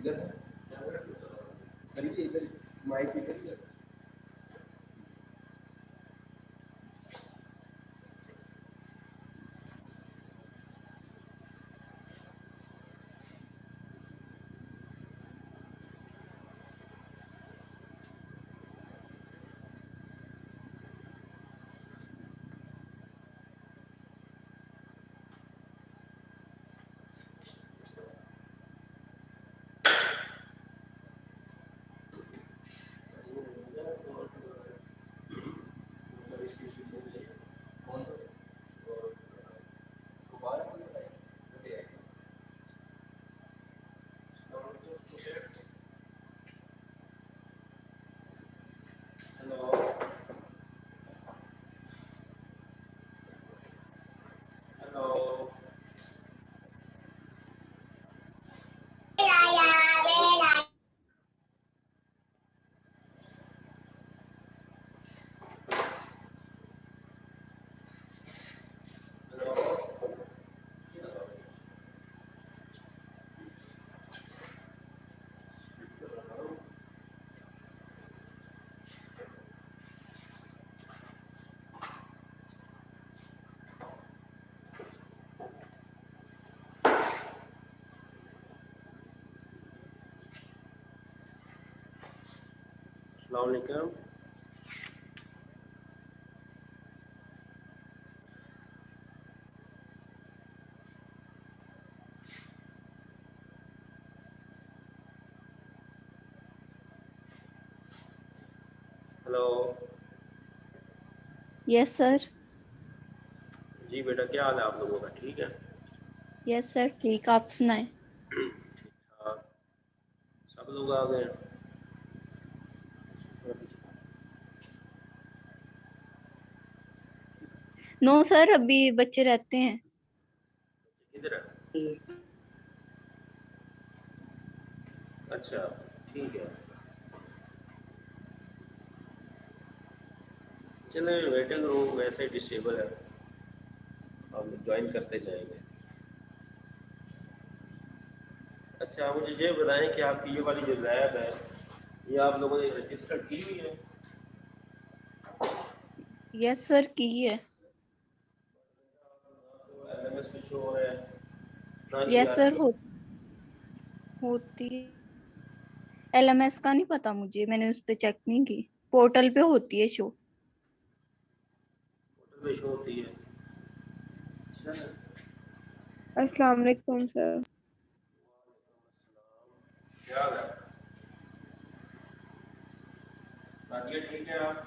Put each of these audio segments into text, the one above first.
इधर है कैमरा क्यों चला रहा है? करिए इधर माइक पे करिए। अस्सलाम वालेकुम। Hello yes sir. जी बेटा, क्या हाल है आप लोगों का? ठीक है? यस सर ठीक, आप सुनाएं। ठीक ठाक। सब लोग आ गए? नो सर, अभी बच्चे रहते हैं। किधर है? अच्छा ठीक है, चले वेटिंग रूम वैसे डिसेबल है, हम ज्वाइन करते जाएंगे। अच्छा मुझे ये बताएं कि आपकी ये वाली जो लैब है ये आप लोगों ने रजिस्टर की हुई है? यस सर की है। LMS पे शो हो रहा है ना यस सर ERP? होती है। LMS का नहीं पता मुझे, मैंने उस पे चेक नहीं की। पोर्टल पे होती है शो। पोर्टल पे शो होती है? अच्छा, अस्सलाम वालेकुम सर। क्या हाल है? नादिया ठीक है आप?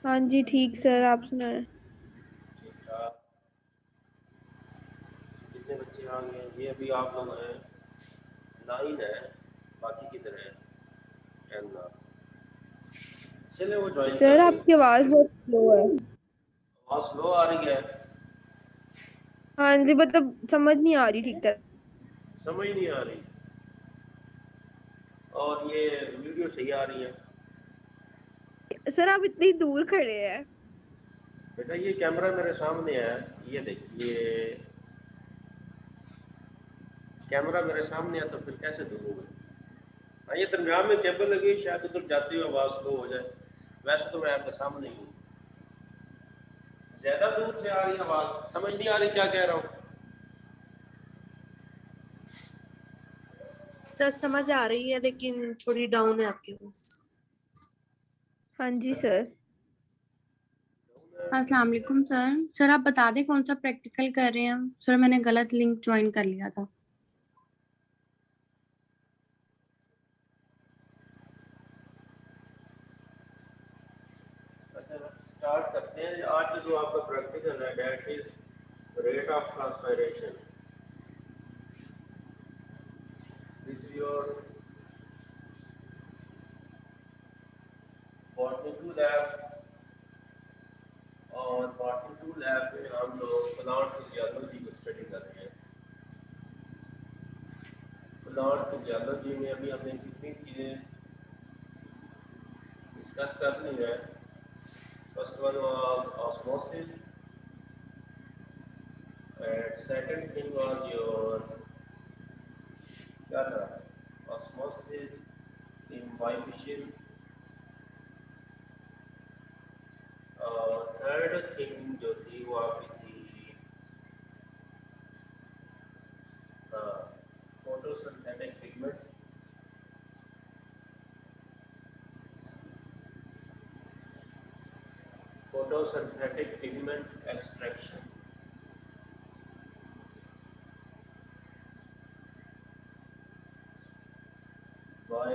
हाँ जी ठीक सर, आप सुनाएं। ठीक ठाक। कितने बच्चे आ गए? ये अभी आप लोग हैं 9 है, बाकी किधर है? 10 ना। चले वो ज्वाइन सर कर आपकी लेंगे। आवाज बहुत स्लो है। आवाज स्लो आ रही है? हाँ जी, मतलब समझ नहीं आ रही ठीक तरह। समझ नहीं आ रही? और ये वीडियो सही आ रही है? सर आप इतनी दूर खड़े हैं। बेटा ये कैमरा मेरे सामने है, ये देखिए कैमरा मेरे सामने है तो फिर कैसे दूर होगा? हाँ ये दरम्यान में केबल लगी है, शायद उधर जाते हुए आवाज़ स्लो हो जाए। वैसे तो मैं आपके सामने ही हूँ। ज़्यादा दूर से आ रही है आवाज़, समझ नहीं आ रही क्या कह रहा हूँ? सर समझ आ रही है लेकिन थोड़ी डाउन है आपकी वॉइस। हाँ जी सर। अस्सलाम वालेकुम सर। सर आप बता दें कौन सा प्रैक्टिकल कर रहे हैं? सर मैंने गलत लिंक ज्वाइन कर लिया था। अच्छा स्टार्ट करते हैं। आज जो आपका प्रैक्टिकल है that is rate of transformation. This is your 42 lab, और 42 लैब में हम लोग प्लांट फिजियोलॉजी को स्टडी कर रहे हैं। प्लांट फिजियोलॉजी में अभी हमने कितनी चीज़ें डिस्कस करनी है। First one was osmosis and second thing was your क्या था, osmosis, imbibition. थर्ड थिंग जो थी वो आपकी थी photosynthetic pigments. Photosynthetic pigment extraction by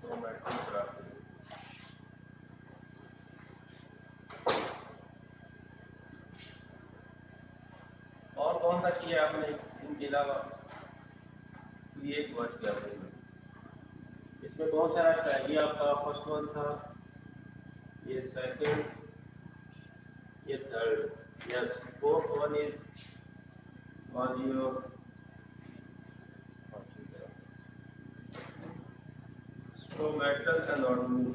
chromatography। और कौन सा किया आपने इनके अलावा? ये एक वर्ड किया आपने, इसमें बहुत सारा था। ये आपका फर्स्ट वन था, ये सेकंड, ये third, yes. Fourth one is on your stomatal anatomy।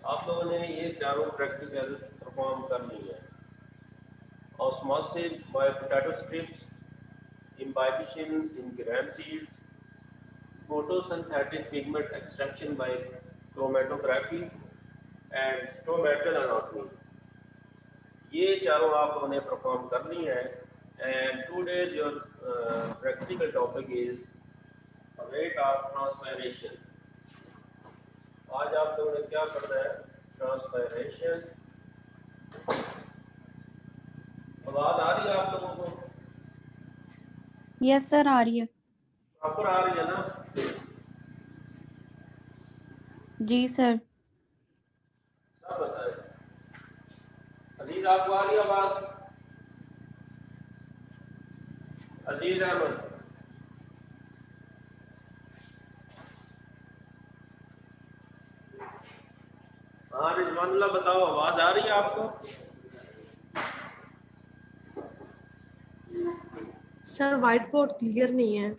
आप लोगों ने ये चारों प्रैक्टिकल परफॉर्म कर ली है। Osmosis by potato strips, imbibition in gram seeds, photosynthetic pigment extraction by chromatography and stomatal anatomy। ये चारों आप लोगों ने परफॉर्म करनी है। And today's your practical topic is rate of transpiration. आज आप लोगों ने क्या करना है? ट्रांसपायरेशन। आवाज आ रही है आप लोगों को? यस सर, आ रही है। प्रॉपर आ रही है ना? जी सर। सब बताए। अजीज आपको आ रही है आवाज? अजीज अहमद, हाँ रिजवानुल्लाह बताओ, आवाज आ रही है आपको? सर व्हाइट बोर्ड क्लियर नहीं है।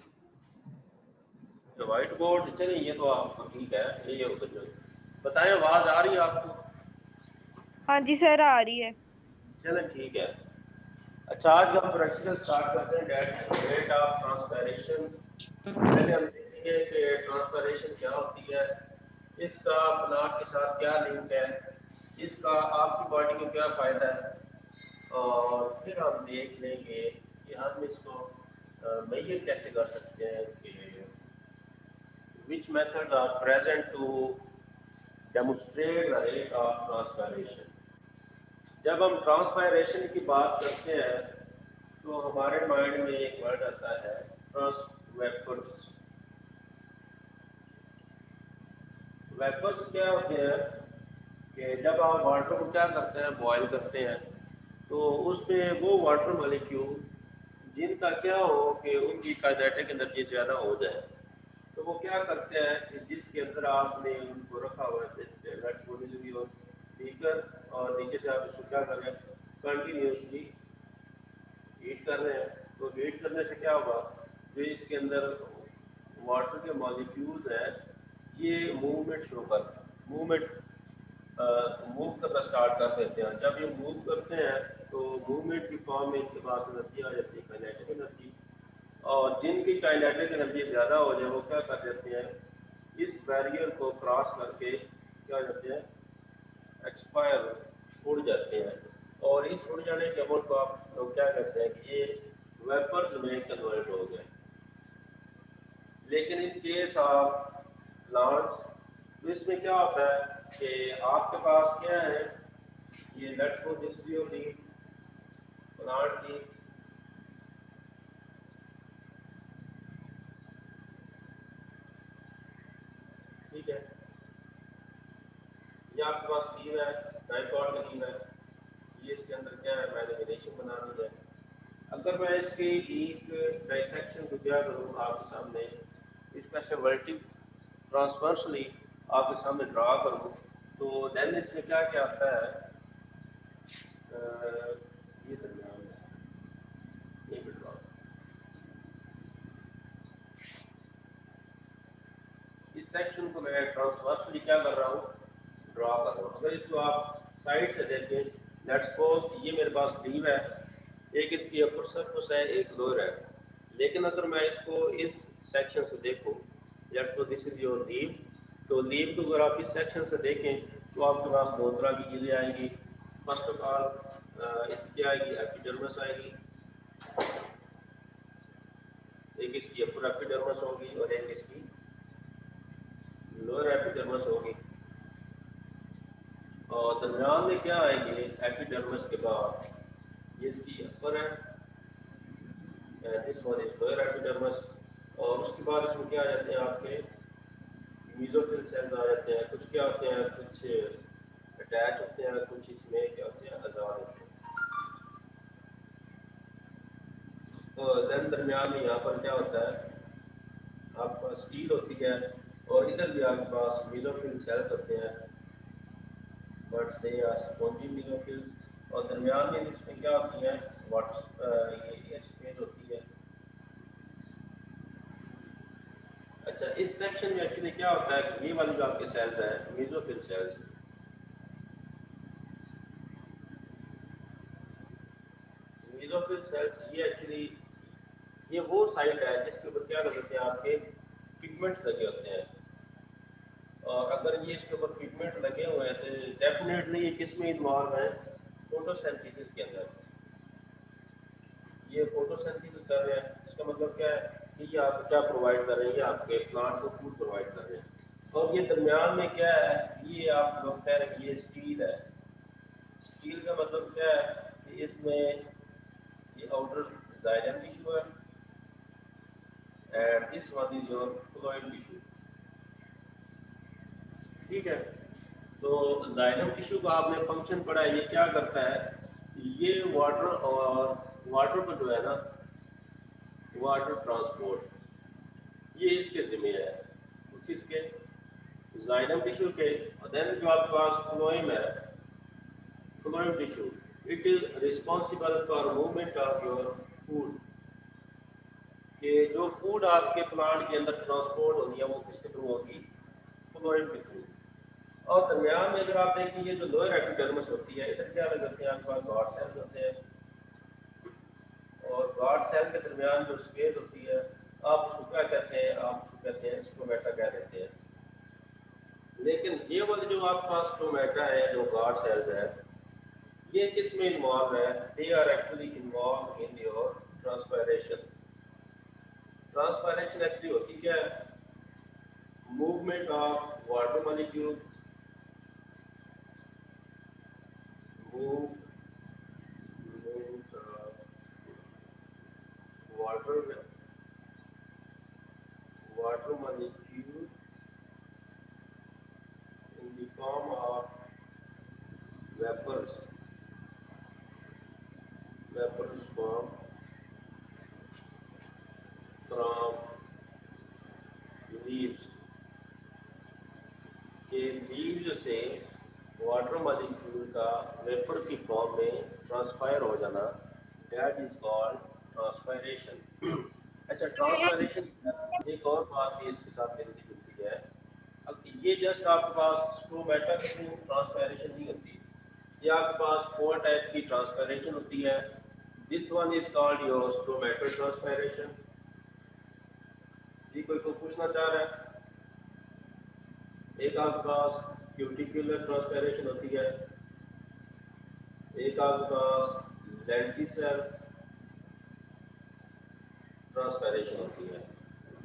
व्हाइट बोर्ड चलिए, ये तो आपको ठीक है, ये उधर बताएं, आवाज आ रही है आपको? हाँ जी सर, आ रही है। चलो ठीक है। अच्छा, आज हम प्रैक्टिकल स्टार्ट करते हैं। Rate of transpiration. पहले हम देखेंगे कि ट्रांसपैरेशन क्या होती है, इसका प्लांट के साथ क्या लिंक है, इसका आपकी बॉडी को क्या फ़ायदा है, और फिर हम देख लेंगे कि हम इसको मेजर कैसे कर सकते हैं कि which methods are present to demonstrate the rate of transpiration। जब हम ट्रांसपायरेशन की बात करते हैं तो हमारे माइंड में एक वर्ड आता है वेपर्स। वेपर्स क्या होते हैं कि जब आप वाटर को क्या करते हैं, बॉयल करते हैं, तो उसमें वो वाटर मॉलिक्यूल जिनका क्या हो कि उनकी काइनेटिक एनर्जी ज़्यादा हो जाए, तो वो क्या करते हैं कि जिसके अंदर आपने उनको रखा हुआ है, बीकर, और नीचे से आप इसको क्या कर रहे हैं, कंटिन्यूसली हीट कर रहे हैं। तो हीट करने से क्या होगा, जो इसके अंदर वाटर के मॉलिक्यूल्स हैं ये मूवमेंट शुरू कर मूव करना स्टार्ट कर देते हैं। जब ये मूव करते हैं तो मूवमेंट की फॉर्म में इनके पास एनर्जी आ जाती है, काइनेटिक एनर्जी। और जिनकी काइनेटिक एनर्जी ज़्यादा हो जाए वो क्या कर देते हैं, इस बैरियर को क्रॉस करके क्या करते हैं, एक्सपायर, उड़ जाते हैं। और इस उड़ जाने के अमाउंट को आप लोग क्या करते हैं कि ये वेपर्स में कन्वर्ट हो गए। लेकिन इन केस ऑफ प्लांट्स तो इसमें क्या होता है कि आपके पास क्या है, ये let's suppose history of the plant की, ठीक है, ये आपके पास लीव है, डाइकॉट का लीव है, ये इसके अंदर क्या है, मैंने रिलेशन बना दी है। अगर मैं इसकी एक डाइसेक्शन को क्या करूँ आपके सामने, इसमें से ट्रांसवर्सली आपके सामने ड्रा करूँ, तो देन इसमें क्या क्या आता है, ये दरमियान है, ये ड्रा, इस सेक्शन को मैं ट्रांसवर्सली क्या कर रहा हूँ, ड्रा कर रहा हूँ। अगर इसको आप साइड से देखें, लेट्स सपोज ये मेरे पास लीव है, एक इसकी अपर सरफेस है, एक लोअर है। लेकिन अगर मैं इसको इस सेक्शन से देखूं, let's suppose this is your leave, तो लीव को अगर आप इस सेक्शन से देखें तो आपके पास दो तरह की चीज़ें आएंगी। फर्स्ट ऑफ ऑल इसकी क्या आएगी, एपिडर्मिस आएगी, एक इसकी अपर एपिडर्मिस होगी और एक इसकी लोअर एपिडर्मिस होगी। और दरम्यान में क्या आएंगे एपिडर्मिस के बाद, ये इसकी अपर है, this one is lower epidermis. और उसके बाद इसमें क्या आ जाते हैं आपके मेसोफिल सेल्स आ जाते हैं। कुछ क्या होते हैं, कुछ अटैच होते हैं, कुछ इसमें क्या होते हैं, आजाद होते हैं। और देन दरम्यान में यहाँ पर क्या होता है, आपका स्टील होती है और इधर भी आपके पास मेसोफिल सेल्स होते हैं, but they are spongy mesophyll. और दरम्यान में इसमें क्या होती है, वाटर ये स्पेस होती है। अच्छा, इस सेक्शन में एक्चुअली क्या होता है कि ये वाली जो आपके सेल्स है मेसोफिल सेल्स, मेसोफिल सेल्स ये एक्चुअली ये वो साइट है जिसके ऊपर क्या लगे होते हैं, आपके पिगमेंट्स लगे होते हैं। और अगर ये इसके ऊपर पिगमेंट लगे हुए हैं तो डेफिनेटली ये किस में इन्वॉल्व है, फोटोसिंथेसिस के अंदर। ये फोटोसिंथेसिस कर रहे हैं, इसका मतलब क्या है कि ये आपको क्या प्रोवाइड कर रहे हैं, ये आपके प्लांट को फूड प्रोवाइड कर रहे हैं। और ये दरमियान में क्या है, ये आप लोग कह रहे हैं कि ये स्टील है। स्टील का मतलब क्या है कि इसमें ये आउटर जाइलम टिश्यू है and this one is your phloem tissue. ठीक है, तो जाइलम टिश्यू का आपने फंक्शन पढ़ा है, ये क्या करता है, ये वाटर और वाटर को जो है ना, वाटर ट्रांसपोर्ट ये इसके जिम्मे है, तो किसके, जाइलम टिश्यू के। और देन जो आपके पास फ्लोएम है, phloem tissue, it is responsible for movement of your food, कि जो फूड आपके प्लांट के अंदर ट्रांसपोर्ट होनी है वो किसके थ्रू होगी, फ्लोएम के थ्रू। और दरमियान में अगर आप देखें ये जो लोअर एपिडर्मिस होती है, इधर क्या लगे होते हैं, आपके पास गार्ड सेल्स होते हैं। और गार्ड सेल के दरमियान जो स्पेस होती है, आप उसको क्या कहते हैं, आप उसको कहते हैं स्टोमेटा कह देते हैं। लेकिन ये वाले जो आपके पास स्टोमेटा है, जो गार्ड सेल्स है, ये किस में इन्वॉल्व है, they are actually involve in your transpiration. Transpiration actually होती क्या है, movement of water molecule, movement of water molecule in the form of vapors form from leaves, के लीव्स से वाटर मॉलिक्यूल का वेपर की फॉर्म में transpire हो जाना, दैट इज कॉल्ड ट्रांसपायरेशन। अच्छा, ट्रांसपायरेशन एक और बात भी इसके साथ मिलती जुलती है। अब ये जस्ट आपके पास स्टोमेटा के थ्रू ट्रांसपायरेशन नहीं होती, ये आपके पास 4 टाइप की ट्रांसपायरेशन होती है। This one is called your stomatal transpiration. जी कोई को पूछना चाह रहा है? एक आपके पास क्यूटिकुलर ट्रांसपायरेशन होती है, एक आपके पास लेंटिसेल ट्रांसपायरेशन होती है।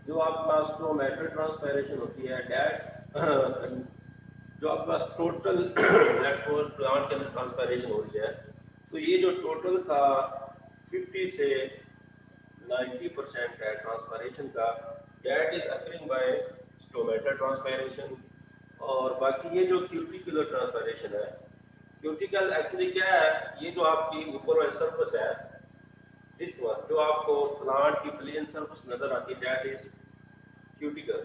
जो आपके पास स्टोमेटल ट्रांसपायरेशन होती है, डैट जो आपके पास टोटल लेट्स प्लांट के अंदर ट्रांसपायरेशन हो रही है, तो ये जो टोटल का 50 से 90% है ट्रांसपायरेशन का, that is occurring by stomatal transpiration. और बाकी ये जो क्यूटिकुलर ट्रांसपायरेशन है, क्यूटिकल एक्चुअली क्या है, ये जो आपकी ऊपर वाली सरफेस है, दिस वन जो आपको प्लांट की प्लेन सरफेस नजर आती है, दैट इज क्यूटिकल।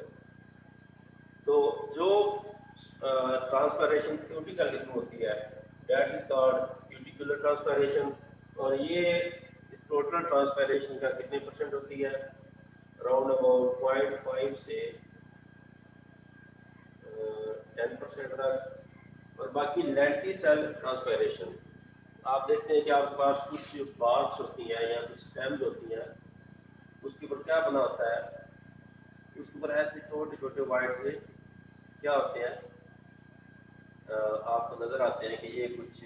तो जो ट्रांसपायरेशन क्यूटिकल के थ्रू होती है, that is called cuticular transpiration. और ये टोटल ट्रांसपायरेशन का कितने परसेंट होती है, अराउंड अबाउट 0.5 से 10% तक। और बाकी लेंटिसेल ट्रांसपायरेशन, आप देखते हैं कि आपके पास कुछ बार्क्स होती हैं या कुछ स्टेम्स होती हैं, उसके ऊपर क्या बना होता है, उसके ऊपर ऐसे छोटे छोटे वाइट से क्या होते हैं, आपको नज़र आते हैं कि ये कुछ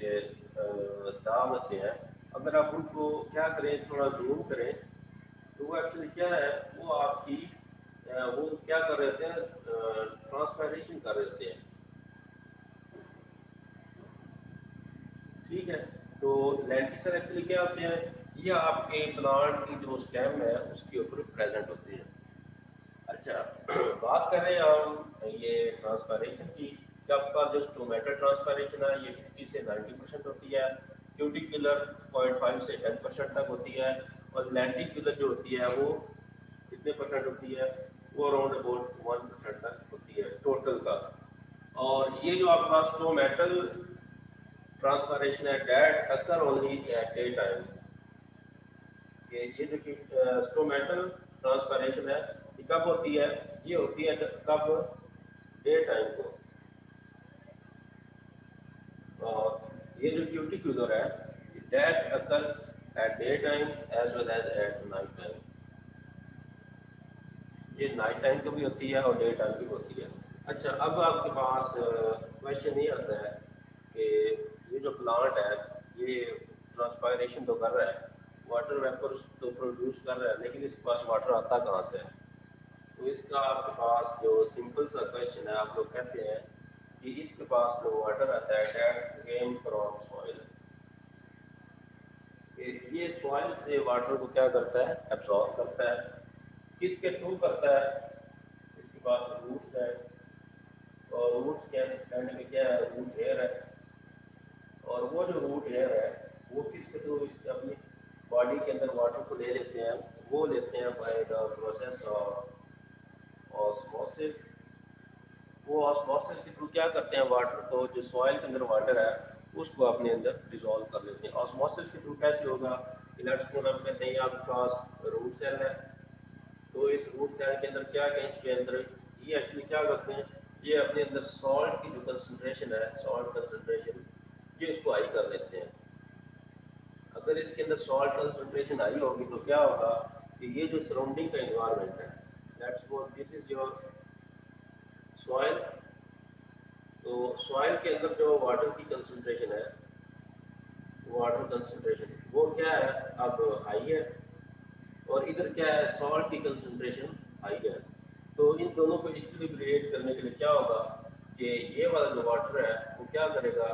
दाग से हैं। अगर आप उनको क्या करें, थोड़ा जूम करें, तो वो एक्चुअली क्या है, वो आपकी वो क्या कर रहे होते हैं, ट्रांसपायरेशन कर रहे होते हैं। ठीक है, तो लेंटिसेल एक्चुअली क्या होते हैं, ये आपके प्लांट की जो स्टेम है उसके ऊपर प्रेजेंट होते हैं। अच्छा, बात कर रहे हैं हम ये ट्रांसपायरेशन की। कि आपका जो स्टोमेटल ट्रांसपायरेशन है ये 50 से 90% होती है, क्यूटिकुलर 0.5 से 10% तक होती है, और लेंटिकुलर जो होती है वो कितने परसेंट होती है, वो अराउंड अबाउट 1% तक होती है टोटल का। और ये जो आपके पास स्टोमेटल ट्रांसपायरेशन है that occur only at day time. ये जो कि स्टोमेटल ट्रांसपायरेशन है ये कब होती है, ये होती है कब, डे टाइम को। और ये जो क्यूटिकुलर है that occur at day time as well as at night time. ये नाइट टाइम को भी होती है और डे टाइम भी होती है। अच्छा, अब आपके पास क्वेश्चन ये आता है कि ये जो प्लांट है ये ट्रांसपायरेशन तो कर रहा है, वाटर वेपर तो प्रोड्यूस कर रहा है, लेकिन इसके पास वाटर आता कहाँ से है? तो इसका आपके पास जो सिंपल सा क्वेश्चन है, आप लोग कहते हैं कि इसके पास जो वाटर आता है दैट केम फ्रॉम सॉइल। ये सॉइल से वाटर को क्या करता है, एब्जॉर्ब करता है। किसके थ्रू करता है? इसके पास रूट्स है, और रूट्स के एंड में क्या है, रूट हेयर है, और वो जो रूट हेयर है वो किसके थ्रू अपनी बॉडी के अंदर वाटर को ले लेते हैं, वो लेते हैं by the process of osmosis. वो ऑस्मोसिस के थ्रू क्या करते हैं, वाटर को, जो सॉइल के अंदर वाटर है उसको अपने अंदर डिजोल्व कर लेते हैं। ऑस्मोसिस के थ्रू कैसे होगा, लेट्स सपोज हम कहते हैं आपके पास रूट सेल है, तो इस रूट सेल के अंदर क्या कहें, इसके अंदर ये एक्चुअली क्या करते हैं, ये अपने अंदर सॉल्ट की जो कंसंट्रेशन है, सॉल्ट कंसंट्रेशन, ये इसको हाई कर लेते हैं। अगर इसके अंदर सॉल्ट कंसंट्रेशन हाई होगी तो क्या होगा कि ये जो सराउंडिंग का इन्वायरमेंट है, let's suppose this is your soil, तो सॉइल के अंदर जो वाटर की कंसंट्रेशन है, वाटर कंसंट्रेशन वो क्या है, अब हाई है, और इधर क्या है, सॉल्ट की कंसंट्रेशन हाई है। तो इन दोनों को इक्विलिब्रिएट करने के लिए क्या होगा कि ये वाला जो वाटर है वो क्या करेगा,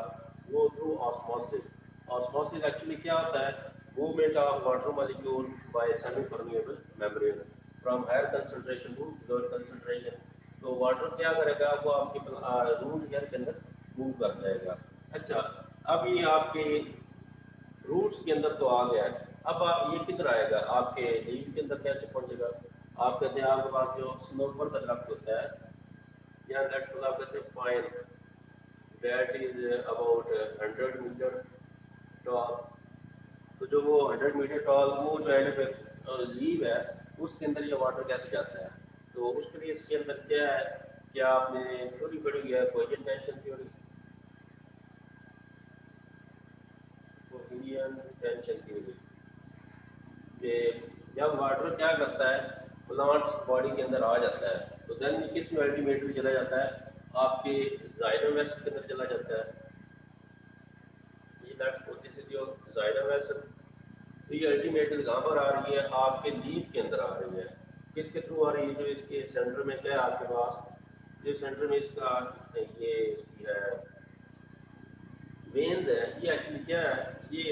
वो थ्रू ऑस्मोसिस। ऑस्मोसिस एक्चुअली क्या होता है, movement of water molecule by semi permeable membrane from higher concentration to lower concentration. तो वाटर क्या करेगा, वो आपके रूट हेयर के अंदर मूव कर जाएगा। अच्छा, अब ये आपके रूट्स के अंदर तो आ गया है, अब ये किधर आएगा, आपके लीफ के अंदर कैसे पहुंचेगा? आप कहते हैं आपके पास जो स्नोफर का दरख्त होता है, या लेट्स सपोज आप कहते हैं pine, that is about 100 metre tall. तो जो वो 100 मीटर टॉल वो जो है लीव है, उसके अंदर ये वाटर कैसे जाता है? तो उसके लिए इसके अंदर क्या है, क्या आपने थ्योरी पढ़ी है, cohesion tension theory, cohesion tension theory, कि जब वाटर क्या करता है, प्लांट्स बॉडी के अंदर आ जाता है, तो देन किस में अल्टीमेटली चला जाता है, आपके जाइलम वेसल के अंदर चला जाता है। ये let's suppose this is your xylem vessel, तो ये अल्टीमेटली कहाँ पर आ रही है, आपके लीफ के अंदर आ रही है। किसके थ्रू आ रही है, जो इसके सेंटर में क्या है आपके पास, जो सेंटर में इसका ये इसकी है वेन्स है, ये एक्चुअली क्या है, ये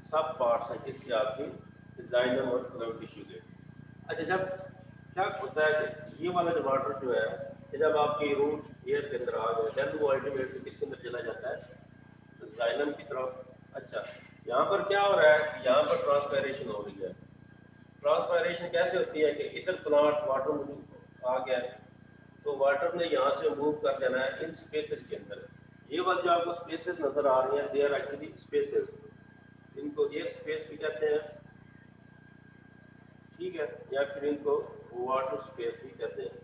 सब पार्ट्स हैं किसके, आपके जाइलम और फ्लोएम टिश्यू के। अच्छा, जब क्या होता है कि ये वाला जो वाटर जो है, कि जब आपके रूट हेयर के अंदर आ गए, देन वो अल्टीमेटली किसके अंदर चला जाता है, जाइलम की तरफ। अच्छा, यहाँ पर क्या हो रहा है, यहाँ पर ट्रांसपायरेशन हो रही है। ट्रांसपायरेशन कैसे होती है कि इधर प्लांट वाटर आ गया है, तो वाटर ने यहाँ से मूव कर देना है इन स्पेसेस के अंदर। ये वाले जो आपको स्पेसेस नजर आ रही हैं, दे आर एक्चुअली स्पेसेस, इनको एयर स्पेस भी कहते हैं, ठीक है, या फिर इनको वाटर स्पेस भी कहते हैं।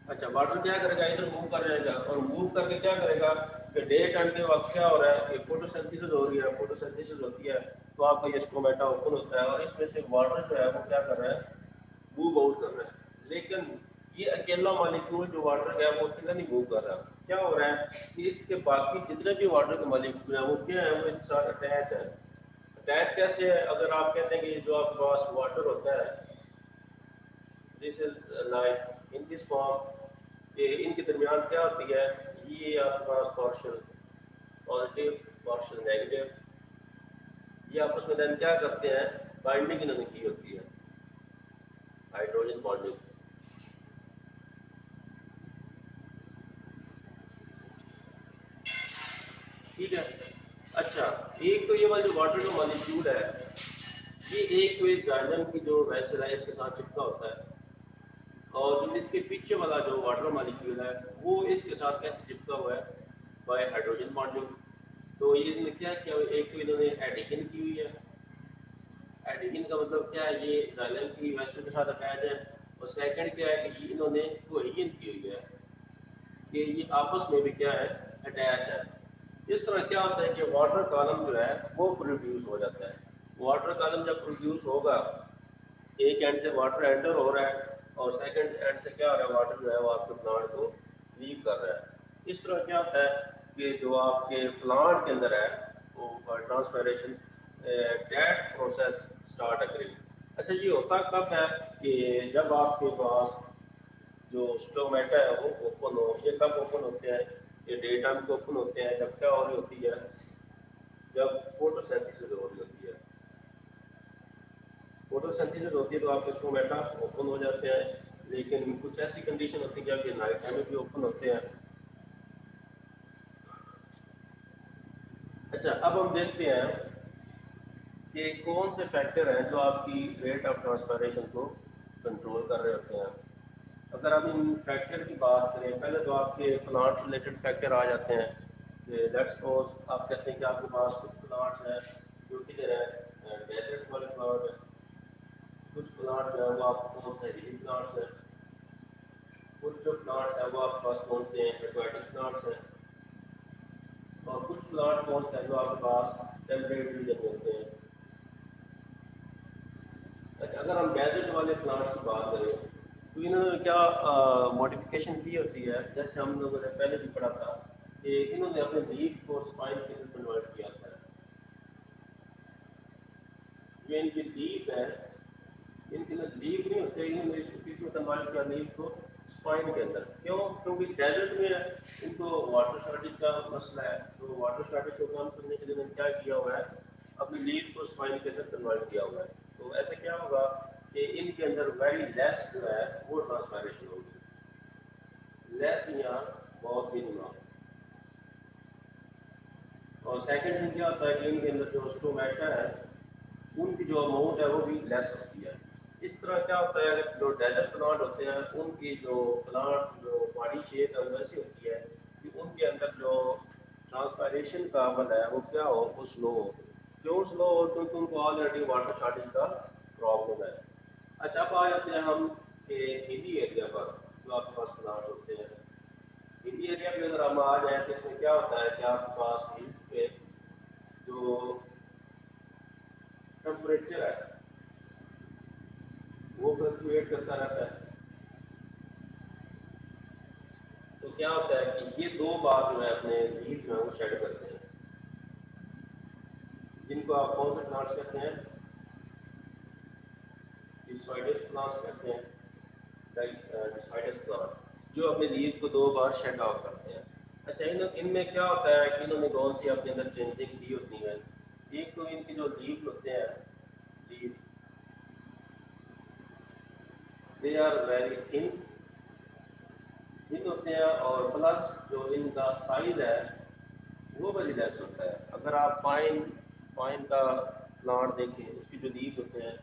अच्छा, वाटर क्या करेगा, इधर मूव कर जाएगा और मूव करके क्या करेगा कि डे टाइम के वक्त क्या हो रहा है कि फोटोसिंथेसिस हो रही है, फोटोसिंथेसिस होती है तो आपका ये स्टोमेटा ओपन होता है और इसमें से वाटर जो है वो क्या कर रहा है, मूव आउट कर रहा है। लेकिन ये अकेला मॉलिक्यूल जो वाटर है वो अकेला नहीं मूव कर रहा, क्या हो रहा है कि इसके बाकी जितने भी वाटर के मॉलिक्यूल हैं वो क्या है, वो इसके साथ अटैच है। अटैच कैसे है, अगर आप कहते हैं कि जो आपके पास वाटर होता है, this is like in this form, ये इनके दरमियान क्या होती है, ये आपके पास पार्शियल पॉजिटिव पार्शियल नेगेटिव, ये आपस में देन क्या करते हैं, बाइंडिंग इन्होंने की होती है हाइड्रोजन बॉन्डिंग। ठीक है। अच्छा, एक तो ये वाला जो वाटर का मॉलिक्यूल है, ये एक तो इस जाइलम की जो वेसल है इसके साथ चिपका होता है, और जो इसके पीछे वाला जो वाटर मॉलिक्यूल है वो इसके साथ कैसे चिपका हुआ है, बाय हाइड्रोजन बॉन्डिंग। तो ये इन्होंने क्या किया, एक तो इन्होंने एडिकिन की हुई है, एडिकिन का मतलब क्या है, ये जाइलम की वेसल के साथ अटैच है, और सेकंड क्या है कि इन्होंने कोहेजन की हुई है कि ये आपस में भी क्या है, अटैच है। इस तरह क्या होता है कि वाटर कॉलम जो है वो प्रोड्यूस हो जाता है। वाटर कॉलम जब प्रोड्यूस होगा, एक एंड से वाटर एंटर हो रहा है और सेकंड एंड से क्या हो रहा है, वाटर जो है वो आपके प्लांट को लीव कर रहा है। इस तरह क्या होता है कि जो आपके प्लांट के अंदर है वो ट्रांसपैरेशन दैट प्रोसेस स्टार्ट अकरिंग। अच्छा, ये होता कब है कि जब आपके पास जो स्टोमेटा है वो ओपन हो। ये कब ओपन होते हैं, ये डे टाइम को ओपन होते हैं जब क्या हो रही होती है, जब फोटोसिंथेसिस हो रही होती है। फोटोसिंथेसिस होती है तो आपके स्टोमेटा ओपन हो जाते हैं, लेकिन कुछ ऐसी कंडीशन होती है जब ये नाइट टाइम में भी ओपन होते हैं। अच्छा, अब हम देखते हैं कि कौन से फैक्टर हैं जो आपकी रेट ऑफ ट्रांसपैरेशन को कंट्रोल कर रहे होते हैं। अगर हम इन फैक्टर की बात करें, पहले तो आपके प्लांट रिलेटेड फैक्टर आ जाते हैं। लेट्स सपोज आप कहते हैं कि आपके पास कुछ प्लांट्स हैं जो किधर है, डेजर्ट वाले प्लांट है, कुछ प्लांट जो है वो आपके कौन से हिली प्लांट्स हैं, कुछ जो प्लांट्स हैं वो आपके पास कौन से एक्वाटिक प्लांट्स हैं, और कुछ प्लांट कौन से हैं जो आपके पास टेम्परेट रीजन में होते हैं। अच्छा, अगर हम डेजर्ट वाले प्लांट्स की बात करें तो इन्होंने क्या मॉडिफिकेशन की होती है, जैसे हम लोगों ने पहले भी पढ़ा था कि इन्होंने अपने लीफ को स्पाइन के अंदर कन्वर्ट किया था। ये इनकी लीफ है, इनके अंदर लीफ नहीं होते, इन्होंने इसमें कन्वर्ट किया लीफ को स्पाइन के अंदर। क्यों? क्योंकि डेजर्ट में इनको वाटर शॉर्टेज का मसला है, तो वाटर शॉर्टेज को कम करने के लिए इन्होंने क्या किया हुआ है, अपनी लीफ को स्पाइन के अंदर कन्वर्ट किया हुआ है। तो ऐसे क्या होगा कि इनके अंदर वेरी लेस जो है वो ट्रांसपैरेशन होगी, लेस या बहुत मिनिमम। और सेकंड थिंग क्या होता है कि इनके अंदर जो स्टोमेटा है उनकी जो अमाउंट है वो भी लेस होती है। इस तरह क्या होता है, जो डेजर्ट प्लांट होते हैं उनकी जो प्लांट जो बॉडी शेप है वैसी होती है कि उनके अंदर जो ट्रांसपैरेशन का अमल है वो क्या हो, वो स्लो हो। क्यों स्लो हो? क्योंकि उनको ऑलरेडी वाटर शॉर्टेज का प्रॉब्लम है। अच्छा, अब आ जाते हैं हम हिली एरिया पर जो आपके पास प्लांट होते हैं। हिली एरिया पे अगर हम आ जाए तो इसमें क्या होता है कि आपके पास हिल पे जो टेम्परेचर है वो फ्लक्चुएट करता रहता है। तो क्या होता है कि ये दो बार जो है अपने लीफ में वो शेड करते हैं, जिनको आप कौन से प्लांट्स कहते हैं, डिस्वाइडस प्लांट्स कहते हैं, डिस्वाइडस प्लांट, जो अपने लीफ को दो बार शेड ऑफ करते हैं। अच्छा, इनमें क्या होता है कि इन्होंने कौन सी अपने अंदर चेंजिंग की होती है। एक तो इनके जो लीफ होते हैं, leaf they are very thin होते हैं, और प्लस जो इनका साइज है वो वेरी लेस होता है। अगर आप पाइन का प्लांट देखें, उसकी जो लीफ होते हैं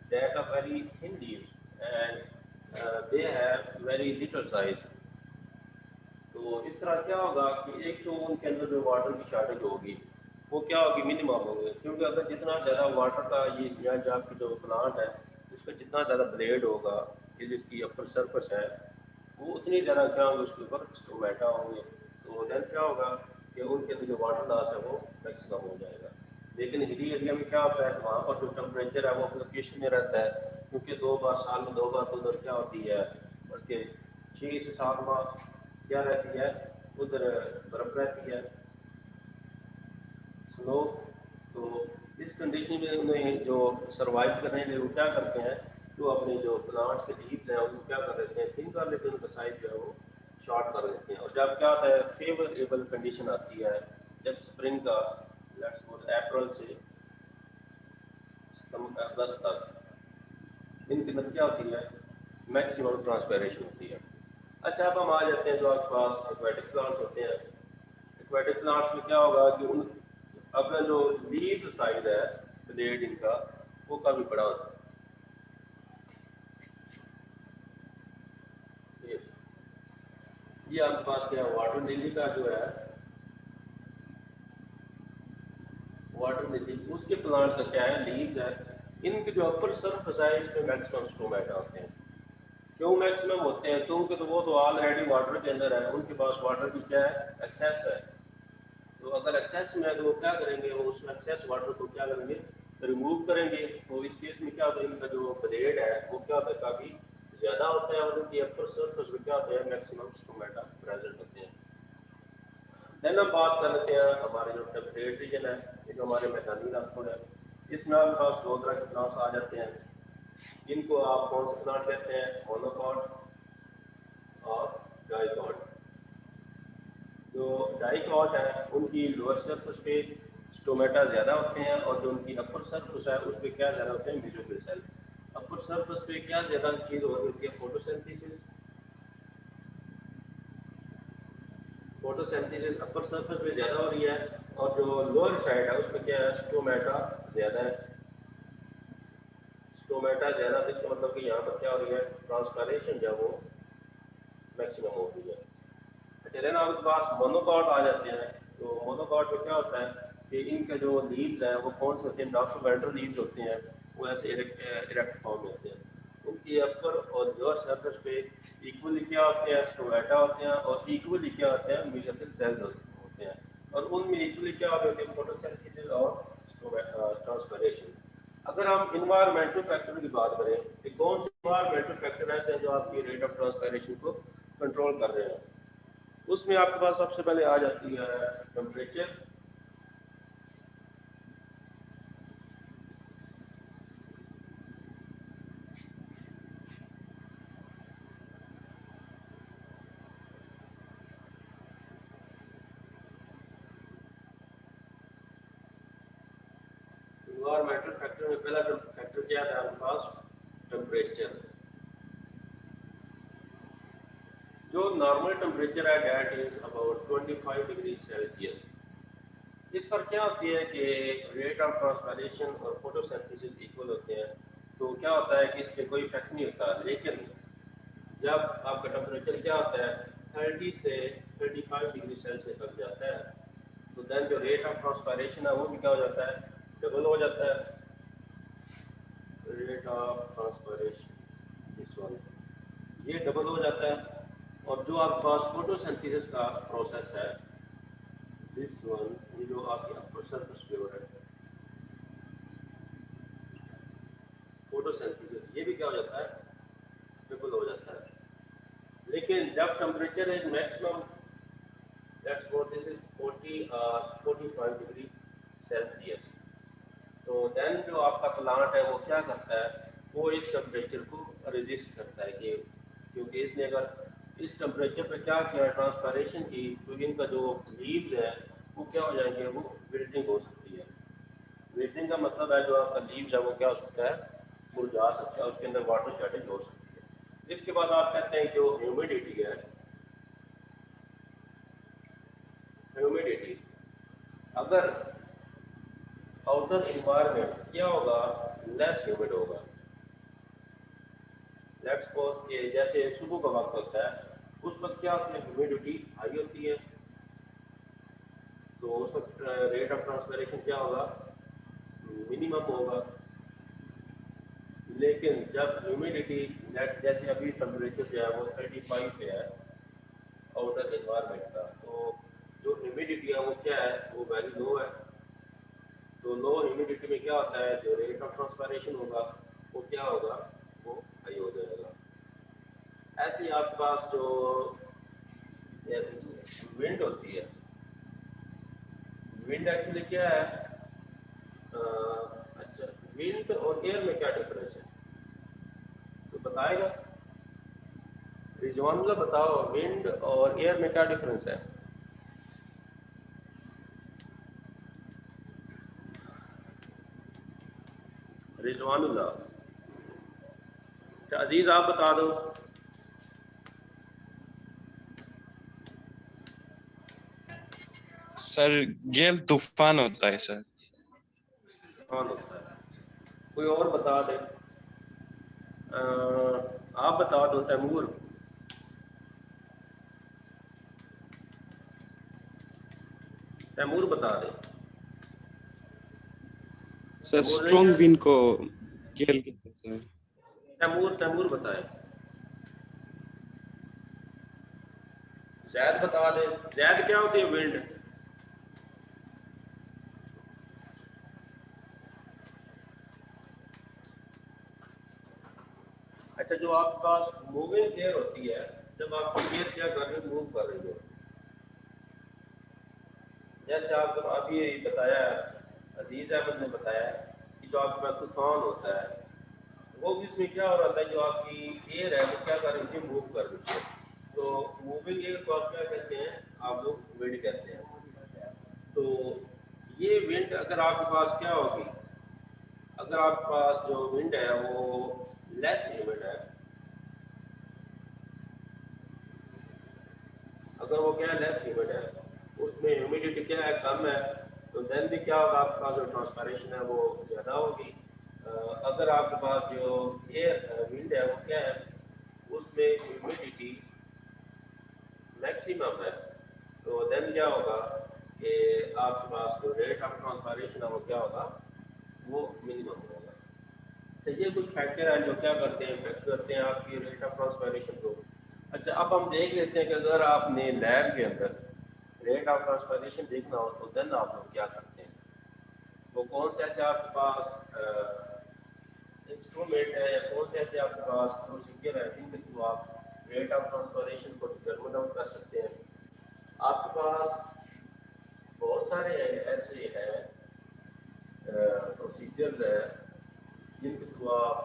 that are very thin leaves and they have very little size. तो इस तरह क्या होगा कि एक तो उनके अंदर जो वाटर की शॉर्टेज होगी वो क्या होगी, मिनिमम होगी। क्योंकि अगर जितना ज़्यादा वाटर का ये यहाँ जो आपकी जो प्लांट है उसका जितना ज़्यादा ब्लेड होगा, ये जिसकी अपर सरफेस है वो उतनी ज़्यादा क्या होंगे उसके ऊपर स्टोमेटा होंगे, तो देन क्या होगा कि उनके अंदर जो वाटर लॉस है वो मैक्सिमम हो जाएगा। लेकिन हिली एरिया में क्या होता है, वहाँ पर जो टेम्परेचर है वो फ्लक्चुएशन में रहता है, क्योंकि 2 बार साल में 2 बार तो उधर क्या होती है, बल्कि 6 से 7 माह क्या रहती है, उधर बर्फ रहती है, स्नो। तो इस कंडीशन में उन्हें जो सर्वाइव करने के लिए वो क्या करते हैं, जो अपने जो प्लांट्स के लीव्स हैं उनको क्या कर देते हैं, थिन कर लेते हैं, उनका साइज जो है वो शॉर्ट कर देते हैं। और जब क्या होता है फेवरेबल कंडीशन आती है, जब स्प्रिंग का लेट्स सपोज अप्रैल से अगस्त तक इनके अंदर क्या होती है, मैक्सिमम ट्रांसपेरेशन होती है। अच्छा, अब हम आ जाते हैं जो आपके पास एक्वेटिक प्लांट्स होते हैं। एक्वेटिक प्लांट्स में क्या होगा कि उन अपना जो लीफ साइज है ब्लेड इनका वो काफ़ी बड़ा होता है। ये आपके पास क्या वाटर लिली का जो है, वाटर लिली उसके प्लांट का क्या है, लीव्स है, इनके जो अपर सरफेस है इसमें मैक्सिमम स्टोमेटा होते हैं। क्यों मैक्सिमम होते हैं, क्योंकि तो वो तो ऑलरेडी वाटर के अंदर है, उनके पास वाटर की क्या है, एक्सेस है। तो अगर एक्सेस में है तो वो क्या करेंगे, वो उस एक्सेस वाटर को क्या करेंगे, रिमूव करेंगे। तो इस केस में क्या होता है, इनका जो ब्लेड है वो क्या होता है, काफ़ी ज़्यादा होता है, और उनकी अपर सरफेस में क्या होता है, मैक्सिमम स्टोमेटा प्रेजेंट होते हैं। देन हम बात कर लेते हैं हमारे जो टेम्परेट रीजन है, ये जो हमारे मैदानी इलाकों है, इसमें आपके पास 2 तरह के प्लांट्स आ जाते हैं। इनको आप कौन से प्लांट कहते हैं, मोनोकॉट और डाइकॉट। जो डाइकॉट है उनकी लोअर सरफेस पे स्टोमेटा ज़्यादा होते हैं, और जो उनकी अपर सरफेस है उस पर क्या ज़्यादा होते हैं, मेसोफिल सेल। अपर सरफेस पे क्या ज़्यादा चीज़ हो रही होती है, फोटोसिंथेसिस। फोटोसिंथेसिस अपर सरफेस पे ज़्यादा हो रही है, और जो लोअर साइड है उसमें क्या है, स्टोमेटा ज़्यादा है। स्टोमेटा ज़्यादा है, इसका मतलब कि यहाँ पर क्या हो रही है, ट्रांसपैरेशन जो है वो मैक्सिमम हो रही है। अच्छा, देन आपके पास मोनोकॉट आ जाते हैं। तो मोनोकॉट में क्या होता है कि इनके जो लीव्स हैं वो कौन से होते हैं, डॉक्सोवेंट्रल लीव्स होते हैं, वो ऐसे इरेक्ट फॉर्म में होते हैं। उनकी अपर और लोअर सरफेस पे इक्वली क्या होते हैं, स्टोमेटा होते हैं, और इक्वली क्या होते हैं, मेसोफिल सेल्स होते हैं, और उनमें इक्वली क्या होते हैं, फोटोसिंथेसिस और ट्रांसपैरेशन। अगर हम इन्वायरमेंटल फैक्टर की बात करें कि कौन से इन्वायरमेंटल फैक्टर ऐसे हैं जो आपकी रेट ऑफ ट्रांसपैरेशन को कंट्रोल कर रहे हैं, उसमें आपके पास सबसे पहले आ जाती है टेम्परेचर। इन्वायरमेंटल फैक्टर में पहला फैक्टर क्या है आपके पास, टेम्परेचर। जो नॉर्मल टेम्परेचर है that is about 25 degree Celsius. इस पर क्या होती है कि रेट ऑफ ट्रांसपैरेशन और फोटोसिंथेसिस इक्वल होते हैं, तो क्या होता है कि इस पर कोई इफेक्ट नहीं होता। लेकिन जब आपका टेम्परेचर क्या होता है, 30 से 35 डिग्री सेल्सियस तक जाता है, तो देन जो रेट ऑफ ट्रांसपैरेशन है वो भी क्या हो जाता है, डबल हो जाता है। रेट ऑफ ट्रांसपैरेशन इस वन, ये डबल हो जाता है। और जो आपके पास फोटोसिंथेसिस का प्रोसेस है, दिस वन, ये जो आपकी अपर सरफेस पे हो रहा है फोटोसिंथेसिस, ये भी क्या हो जाता है, डबल हो जाता है। लेकिन जब temperature is maximum, let's suppose this is 40 45 degree Celsius, तो देन जो आपका प्लांट है वो क्या करता है, वो इस टेम्परेचर को रेजिस्ट करता है कि, क्योंकि इसने अगर इस टेम्परेचर पे क्या किया, ट्रांसपैरेशन की, तो इनका जो लीव्स है वो क्या हो जाएंगे, वो विल्टिंग हो सकती है। विल्टिंग का मतलब है जो आपका लीव्स है वो क्या हो सकता है, मुरझा सकता है, उसके अंदर वाटर शॉर्टेज हो सकती है। इसके बाद आप कहते हैं जो ह्यूमिडिटी है, ह्यूमिडिटी अगर आउटर इन्वायरमेंट क्या होगा, लेस ह्यूमिड होगा। लेट्स सपोज कि जैसे सुबह का वक्त होता है, उस वक्त क्या होती है, ह्यूमिडिटी हाई होती है, तो उस वक्त रेट ऑफ ट्रांसपैरेशन क्या होगा, मिनिमम होगा। लेकिन जब ह्यूमिडिटी नेट जैसे अभी टेम्परेचर जो है वो 35 पे है आउटर एनवायरनमेंट का, तो जो ह्यूमिडिटी है वो क्या है, वो वेरी लो है। तो लो ह्यूमिडिटी में क्या होता है, जो रेट ऑफ ट्रांसपायरेशन होगा वो क्या होगा, वो हाई हो जाएगा। ऐसे ही आपके पास जो विंड होती है, विंड एक्चुअली क्या है, अच्छा विंड और एयर में क्या डिफरेंस है तो बताएगा रिजवानुल्लाह, बताओ विंड और एयर में क्या डिफरेंस है। रिजवानुल्लाह, अच्छा अजीज आप बता दो। सर गेल तूफान होता है सर। कौन होता है, कोई और बता दे। आप बता दो तैमूर। तैमूर बता दे। सर तैमूर नहीं स्ट्रॉन्ग है, विंड को गेल कहते हैं सर। तैमूर बताए। जैद बता दे, जैद क्या होती है विंड। अच्छा जो आपके पास मूविंग एयर होती है, जब आप एयर क्या कर रहे हो, मूव कर रही हो, जैसे आपको अभी यही बताया अजीज अहमद ने बताया कि जो आपके पास तूफान होता है वो भी इसमें क्या हो रहा है, जो आपकी एयर है वो क्या कर रही है, मूव कर रही है। तो मूविंग एयर को आप क्या कहते हैं, आप लोग विंड कहते हैं। तो ये विंड अगर आपके पास क्या होगी, अगर आपके पास जो विंड है वो लेस ह्यूमिड है, अगर वो क्या है लेस ह्यूमिड है, उसमें ह्यूमिडिटी क्या है कम है, तो देन भी क्या होगा, आपके पास जो ट्रांसपायरेशन है वो ज़्यादा होगी। अगर आपके पास जो एयर विंड है वो क्या है, उसमें ह्यूमिडिटी मैक्सिमम है, तो देन क्या होगा कि आपके पास जो रेट ऑफ ट्रांसपायरेशन है वो क्या होगा, वो मिनिमम होगा। तो ये कुछ फैक्टर हैं जो क्या करते हैं, इफेक्ट करते हैं आपकी रेट ऑफ ट्रांसपायरेशन को। अच्छा अब हम देख लेते हैं कि अगर आपने लैब के अंदर रेट ऑफ ट्रांसपायरेशन देखना हो तो देन आप लोग क्या करते हैं, वो कौन से ऐसे आपके पास इंस्ट्रूमेंट है या कौन से ऐसे आपके पास प्रोसीजर है जिनके थ्रू आप रेट ऑफ ट्रांसपायरेशन को डिटरमिन आउट कर सकते हैं। आपके पास बहुत सारे ऐसे हैं प्रोसीजर्स है जिनके थ्रू आप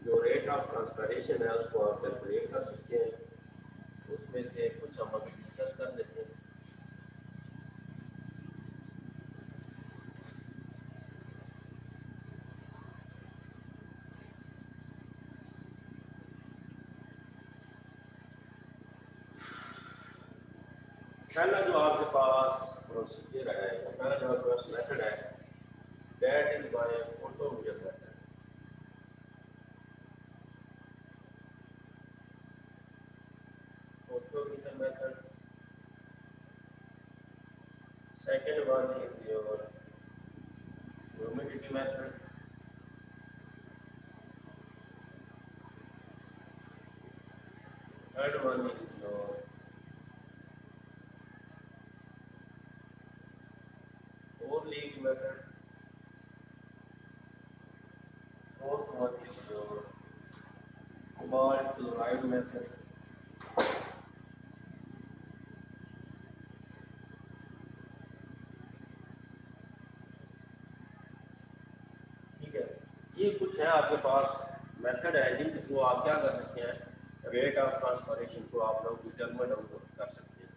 जो रेट ऑफ ट्रांसपायरेशन है उसको आप कैलकुलेट कर सकते हैं। उसमें से कुछ हम अभी डिस्कस कर लेते हैं। पहला जो आपके पास प्रोसीजर है, पहला जो आपके पास मेथड है, that is by photometer method. Photometer method. Second one is your humidity method. Third one is your four leaf method. Fourth one is your cobalt chloride method। ठीक है, ये कुछ है आपके पास मेथड है जिनके थ्रू आप क्या कर सकते हैं, रेट ऑफ ट्रांसपायरेशन को आप लोग डिटरमिन कर सकते हैं।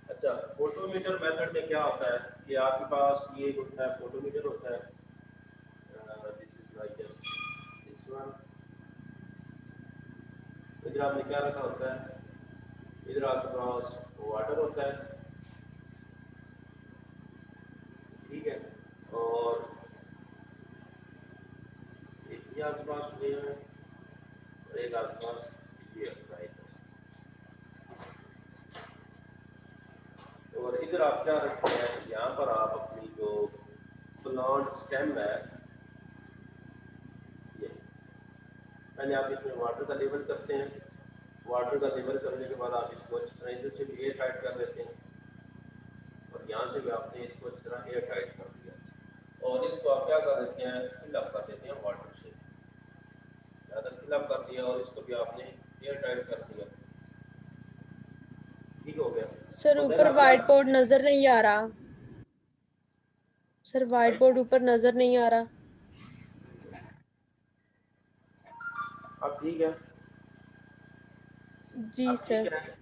अच्छा फोटोमीटर मेथड में क्या होता है कि आपके पास ये होता है, फोटोमीटर होता है, this is like this one. इधर आपने क्या रखा होता है, इधर आपके पास वाटर होता है, ठीक है, और ये आपके पास फ्लेम है और एक आपके पास ये है, और इधर आप क्या रखते हैं, यहाँ पर आप अपनी जो प्लांट स्टेम है, ये पहले आप इसमें वाटर का लेवल करते हैं, वाटर का लेवल करने के बाद आप इसको अच्छी तरह इधर से भी एयर टाइट कर देते हैं और यहाँ से भी आपने इसको अच्छी तरह एयर टाइट कर दिया और इसको आप क्या कर देते हैं, फिलअप कर देते हैं वाटर से, ज़्यादा फिलअप कर दिया और इसको भी आपने एयर टाइट कर दिया। ठीक हो गया सर और then ऊपर आप व्हाइट क्या- बोर्ड नजर नहीं आ रहा। सर व्हाइट बोर्ड ऊपर नजर नहीं आ रहा। अब ठीक है, जी अब ठीक सर। है।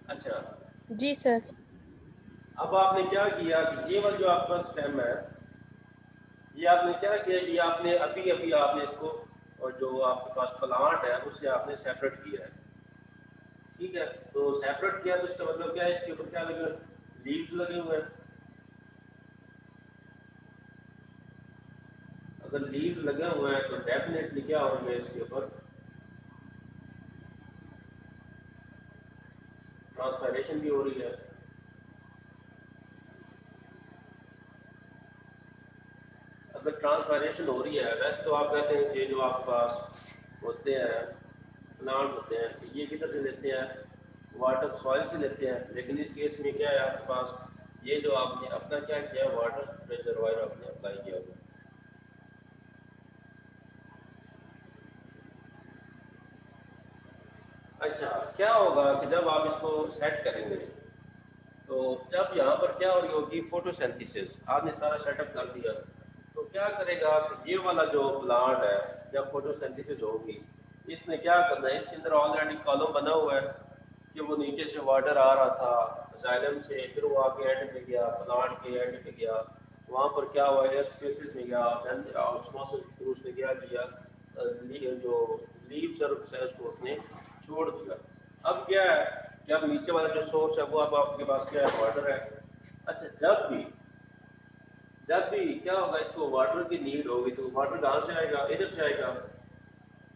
अच्छा, जी सर। अब आपने क्या किया कि ये वाला जो आपका स्टेम है, ये आपने क्या किया, ये आपने अभी अभी आपने इसको और जो आपके पास प्लांट है उससे आपने सेपरेट किया है। ठीक है, तो सेपरेट किया तो इसका मतलब क्या है, इसके ऊपर क्या लगे, लीव्स लगे हुए हैं। अगर लीव लगे हुए हैं तो डेफिनेटली क्या होंगे, इसके ऊपर ट्रांसपैरेशन भी हो रही है। अगर ट्रांसपैरेशन हो रही है, वैसे तो आप कहते हैं कि जो आपके पास होते हैं प्लांट्स होते हैं, ये किधर से लेते हैं, वाटर सॉइल से लेते हैं, लेकिन इस केस में क्या है आपके पास ये जो आपने अपना क्या किया, वाटर रिजर्वायर आपने अप्लाई किया हुआ। अच्छा, क्या होगा कि जब आप इसको सेट करेंगे तो जब यहाँ पर क्या हो रही होगी, फोटोसिंथेसिस, आपने सारा सेटअप कर दिया तो क्या करेगा कि ये वाला जो प्लांट है जब फोटोसिंथेसिस होगी, इसने क्या करना है, इसके अंदर ऑलरेडी कॉलम बना हुआ है कि वो नीचे से वाटर आ रहा था जाइलम से, फिर वो आके एंड पे गया, प्लांट के एंड पे गया, वहाँ पर क्या हुआ, एयर स्पेसिस में गया, ऑस्मोसिस के थ्रू उसने क्या किया, जो लीव सर्फ है उसको उसने छोड़ दिया। अब क्या है, जब नीचे वाला जो सोर्स है वो अब आपके पास क्या है, वाटर है। अच्छा, जब भी क्या होगा, इसको वाटर की नीड होगी तो वाटर कहाँ से आएगा, इधर से आएगा।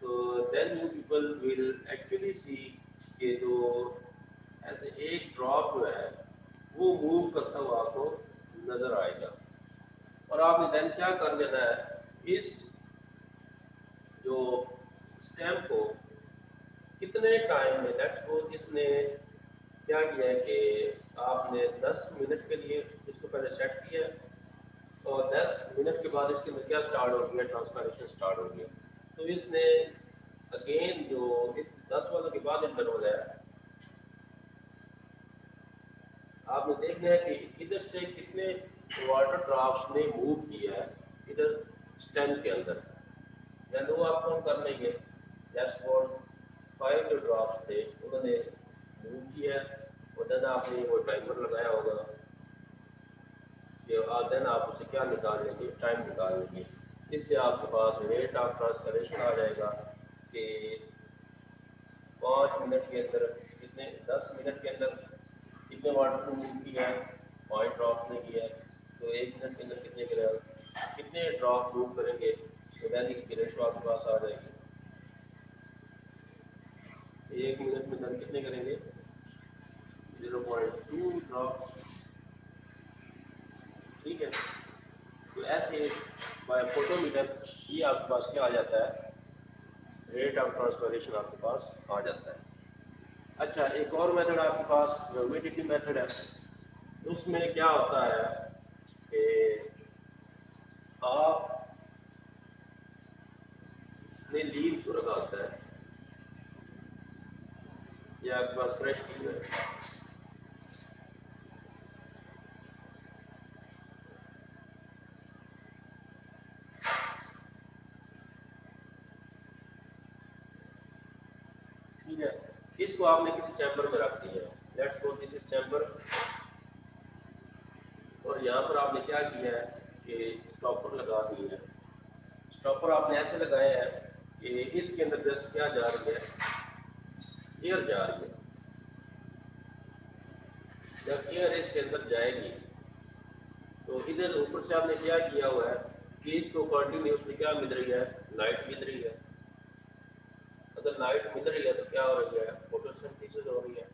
तो then you people will actually see कि जो ऐसे एक ड्रॉप जो है वो मूव करता हुआ आपको नजर आएगा और आपने देन क्या कर देना है, इस जो स्टेम को कितने टाइम में, लेट्स सपोज इसने क्या किया है कि आपने 10 मिनट के लिए इसको पहले सेट किया और 10 मिनट के बाद इसके अंदर क्या स्टार्ट हो गया, ट्रांसफॉर्मेशन स्टार्ट हो गया। तो इसने अगेन जो इस 10 वालों के बाद इंटरवल है, आपने देखना है कि इधर से कितने वाटर ड्रॉप्स ने मूव किया है इधर स्टेम के अंदर, देन वो आप कौन कर लेंगे, दैट्स फॉर 5 जो ड्रॉप्स थे उन्होंने मूव किया और देन आपने वो टाइमर लगाया होगा कि देन आप उसे क्या निकाल लेंगे, टाइम निकाल लेंगे। इससे आपके पास रेट ऑफ ट्रांसफरेशन आ जाएगा कि 5 मिनट के अंदर कितने, 10 मिनट के अंदर कितने वाटर को मूव किया है, 5 ड्रॉप्स ने किया है, तो 1 मिनट के अंदर कितने ड्रॉप मूव करेंगे, तो देन इसकी रेशो आपके पास आ जाएगी। 1 मिनट में देन कितने करेंगे, 0.2 ड्रॉप। ठीक है, तो ऐसे बाय फोटोमीटर ये आपके पास क्या आ जाता है, रेट ऑफ ट्रांसफरेशन आपके पास आ जाता है। अच्छा, एक और मेथड आपके पास ह्यूमिडिटी मेथड है, उसमें क्या होता है कि आपने लीव को रखा होता है, ये आपके पास फ्रेश लीव है, ठीक है, इसको आपने किसी चैम्बर में रख दिया, let's suppose this is chamber, और यहाँ पर आपने क्या किया है कि स्टॉपर लगा दिए है। स्टॉपर आपने ऐसे लगाए हैं कि इसके अंदर जस्ट क्या जा रही है, एयर जा रही है। जब एयर इसके अंदर जाएगी तो इधर ऊपर से आपने क्या किया हुआ है कि इसको कंटिन्यूसली क्या मिल रही है, लाइट मिल रही है। अगर लाइट मिल रही है तो क्या हो रही है, फोटोसिंथेसिस हो रही है।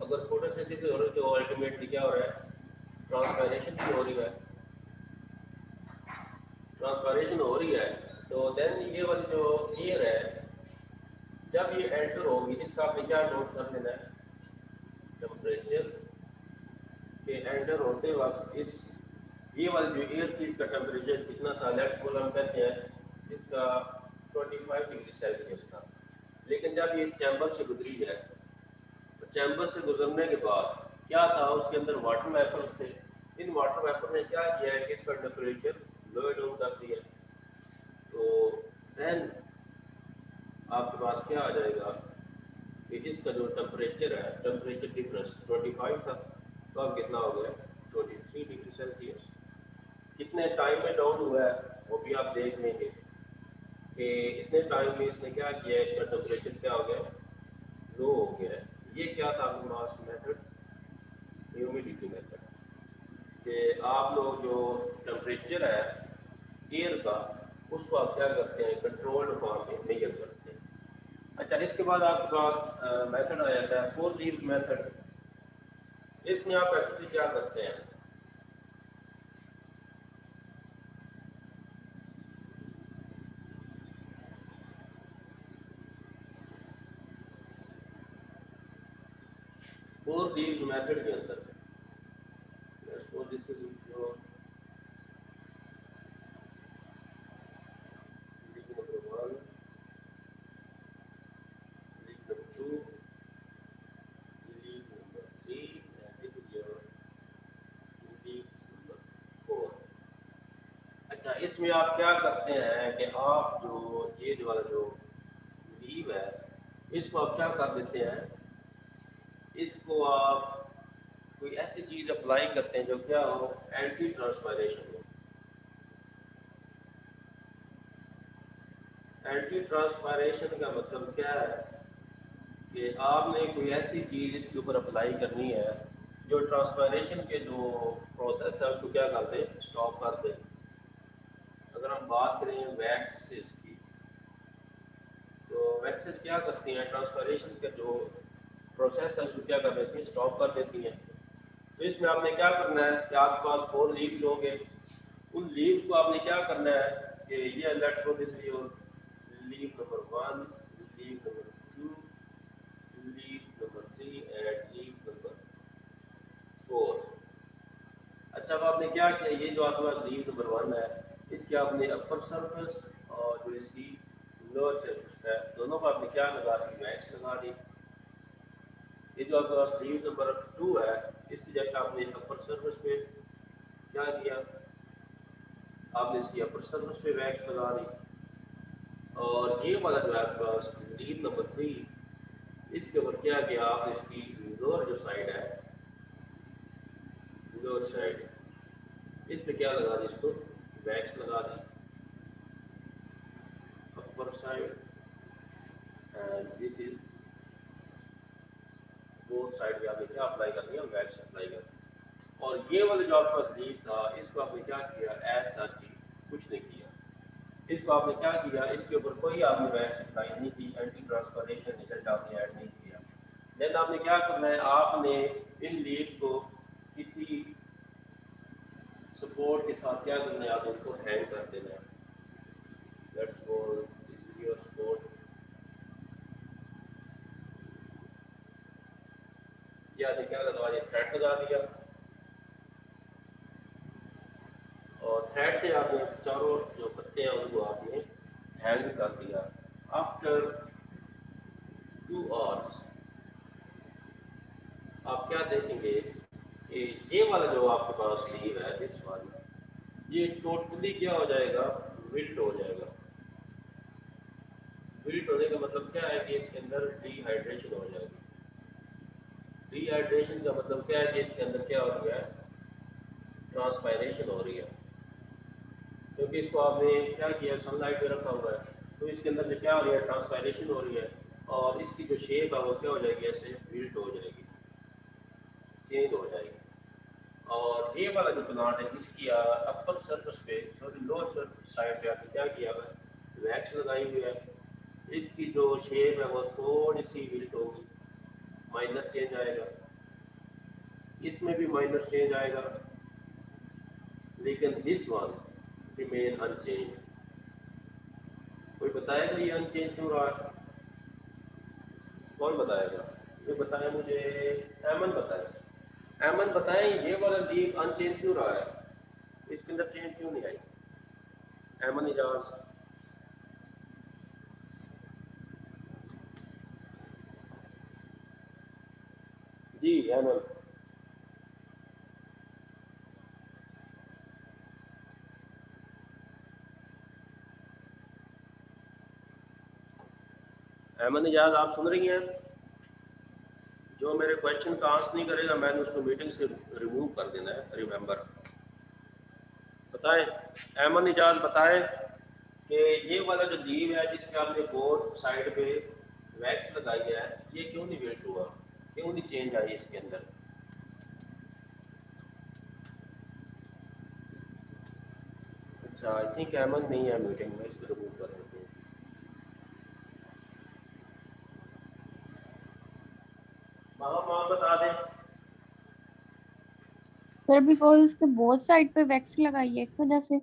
अगर फोटोसिंथेसिस हो रही है तो अल्टीमेटली क्या हो रहा है, ट्रांसपैरेशन भी हो रही है। ट्रांसपैरेशन हो रही है तो देन ये वाली जो एयर है जब ये एंटर होगी इसका आपने क्या नोट कर लेना है, टेम्परेचर के एंटर होते वक्त इस ये वाली जो एयर थी इसका टेम्परेचर कितना था, लेट्स सपोज हम कहते हैं इसका 25 डिग्री सेल्सियस था। लेकिन जब ये इस चैम्बर से गुजरी है तो चैम्बर से गुजरने के बाद क्या था, उसके अंदर वाटर वेपर्स थे। इन वाटर वेपर ने क्या किया है कि इसका टेम्परेचर लोअर डाउन कर दिया। तो देन आपके पास क्या आ जाएगा कि इसका जो टेम्परेचर है, टेम्परेचर डिफरेंस 25 था, तो अब कितना हो गया 23 डिग्री सेल्सियस। कितने टाइम में डाउन हुआ है वो भी आप देख लेंगे कि इतने टाइम में इसने क्या किया है, इसका टेम्परेचर क्या हो गया, लो हो गया है। ये क्या था आपके पास मेथड, ह्यूमिडिटी मेथड, कि आप लोग जो टेम्परेचर है एयर का उसको आप क्या करते हैं, कंट्रोल्ड फॉर्म में मेजर करते हैं। अच्छा, इसके बाद आपके पास मेथड आ जाता है 4 लीव्स मेथड। इसमें आप एक्चुअली क्या करते हैं, फोर लीव्स मेथड के अंदर this is your leave number 1, leave number 2, leave number 3 and this is your leave number 4। अच्छा, इसमें आप क्या करते हैं कि आप जो ये जो वाला जो लीव है इसको आप क्या कर देते हैं, इसको आप कोई ऐसी चीज अप्लाई करते हैं जो क्या हो, एंटी ट्रांसपायरेशन हो। एंटी ट्रांसपायरेशन का मतलब क्या है कि आपने कोई ऐसी चीज इसके ऊपर अप्लाई करनी है जो ट्रांसपायरेशन के जो प्रोसेस है उसको क्या कर दे, स्टॉप कर दे। अगर हम बात करें वैक्सेस की, तो वैक्सेस क्या करती हैं, ट्रांसपायरेशन का जो प्रोसेस है उसको क्या कर देती है, स्टॉप कर देती हैं। तो इसमें आपने क्या करना है कि आपके पास 4 लीव्स होंगे, उन लीव्स को आपने क्या करना है कि ये let's go this leave number 1, leave number 2, leave number 3 and leave number 4। अच्छा, अब आपने क्या किया, ये जो आपके पास लीव नंबर 1 है इसकी आपने अपर सरफेस और जो इसकी लोअर सरफेस है दोनों पर आपने क्या लगा दी, वैक्स लगा दी। ये जो आपके पास लीव नंबर 2 है इसकी जैसे आपने अपर सरफेस पे क्या किया, आपने इसकी अपर सरफेस पे वैक्स लगा दी। और ये वाला जो है आपके पास लीव नंबर 3 इसके ऊपर क्या किया, आपने इसकी लोअर जो साइड है, लोअर साइड इस पे क्या लगा दी, इसको वैक्स लगा दी। Upper side and this is both side पे आपने क्या अप्लाई कर दिया, वैक्स अप्लाई कर दिया। और ये वाला जो आपका लीव था इसको आपने क्या किया, एज सच कुछ नहीं किया। इसको आपने क्या किया, इसके ऊपर कोई आपने वैक्स अप्लाई नहीं की, एंटी ट्रांसपायरेशन एजेंट आपने ऐड नहीं किया। देन आपने क्या करना है, आपने इन लीव को किसी सपोर्ट के साथ क्या करना है, आप इनको हैंग कर देना है। Let's go this is your support, या क्या लगा दिया, थ्रेड लगा दिया और थ्रेड से आपने चारों जो पत्ते हैं उनको आपने हैंग कर दिया। आफ्टर 2 आवर्स आप क्या देखेंगे कि ये वाला जो आपके पास लीव है दिस वन, ये टोटली क्या हो जाएगा, विल्ट हो जाएगा। विल्ट होने का मतलब क्या है कि इसके अंदर डिहाइड्रेशन हो जाएगी। डिहाइड्रेशन का मतलब क्या है कि इसके अंदर क्या हो रहा है, ट्रांसपायरेशन हो रही है, क्योंकि इसको आपने क्या किया, सनलाइट में रखा हुआ है तो इसके अंदर से क्या हो रही है, ट्रांसपायरेशन हो रही है और इसकी जो शेप है वो क्या हो जाएगी, ऐसे विल्ट हो जाएगी, चेंज हो जाएगी। और ये वाला जो प्लांट है इसकी अपर सरफेस पे थोड़ी लोअर साइड पे आपने क्या किया है, वैक्स लगाई हुई है। इसकी जो शेप है वो थोड़ी सी विल्ट होगी, माइनर चेंज आएगा, इसमें भी माइनर चेंज आएगा, लेकिन दिस वन रिमेन अनचेंज। बताएगा ये अनचेंज क्यों रहा है? कौन बताएगा? ये बताए मुझे, ऐमन बताए। ऐमन बताएं ये वाला लीव अनचेंज क्यों रहा है, इसके अंदर चेंज क्यों नहीं आई? ऐमन इजाज। जी ऐमन। ऐमन इजाज आप सुन रही हैं? जो मेरे क्वेश्चन का आंसर नहीं करेगा मैंने उसको मीटिंग से रिमूव कर देना है, रिमेंबर। बताएं ऐमन इजाज बताएं कि ये वाला जो लीव है जिसके आपने बोर्ड साइड पे वैक्स लगाई है ये क्यों नहीं वेट हुआ, क्यों नहीं चेंज आई इसके अंदर? अच्छा आई थिंक ऐमन नहीं है मीटिंग में, इसको रिमूव कर देते हैं। माँ बता दें। सर बिकॉज उसके बोथ साइड पे वैक्स लगाई है इस वजह से।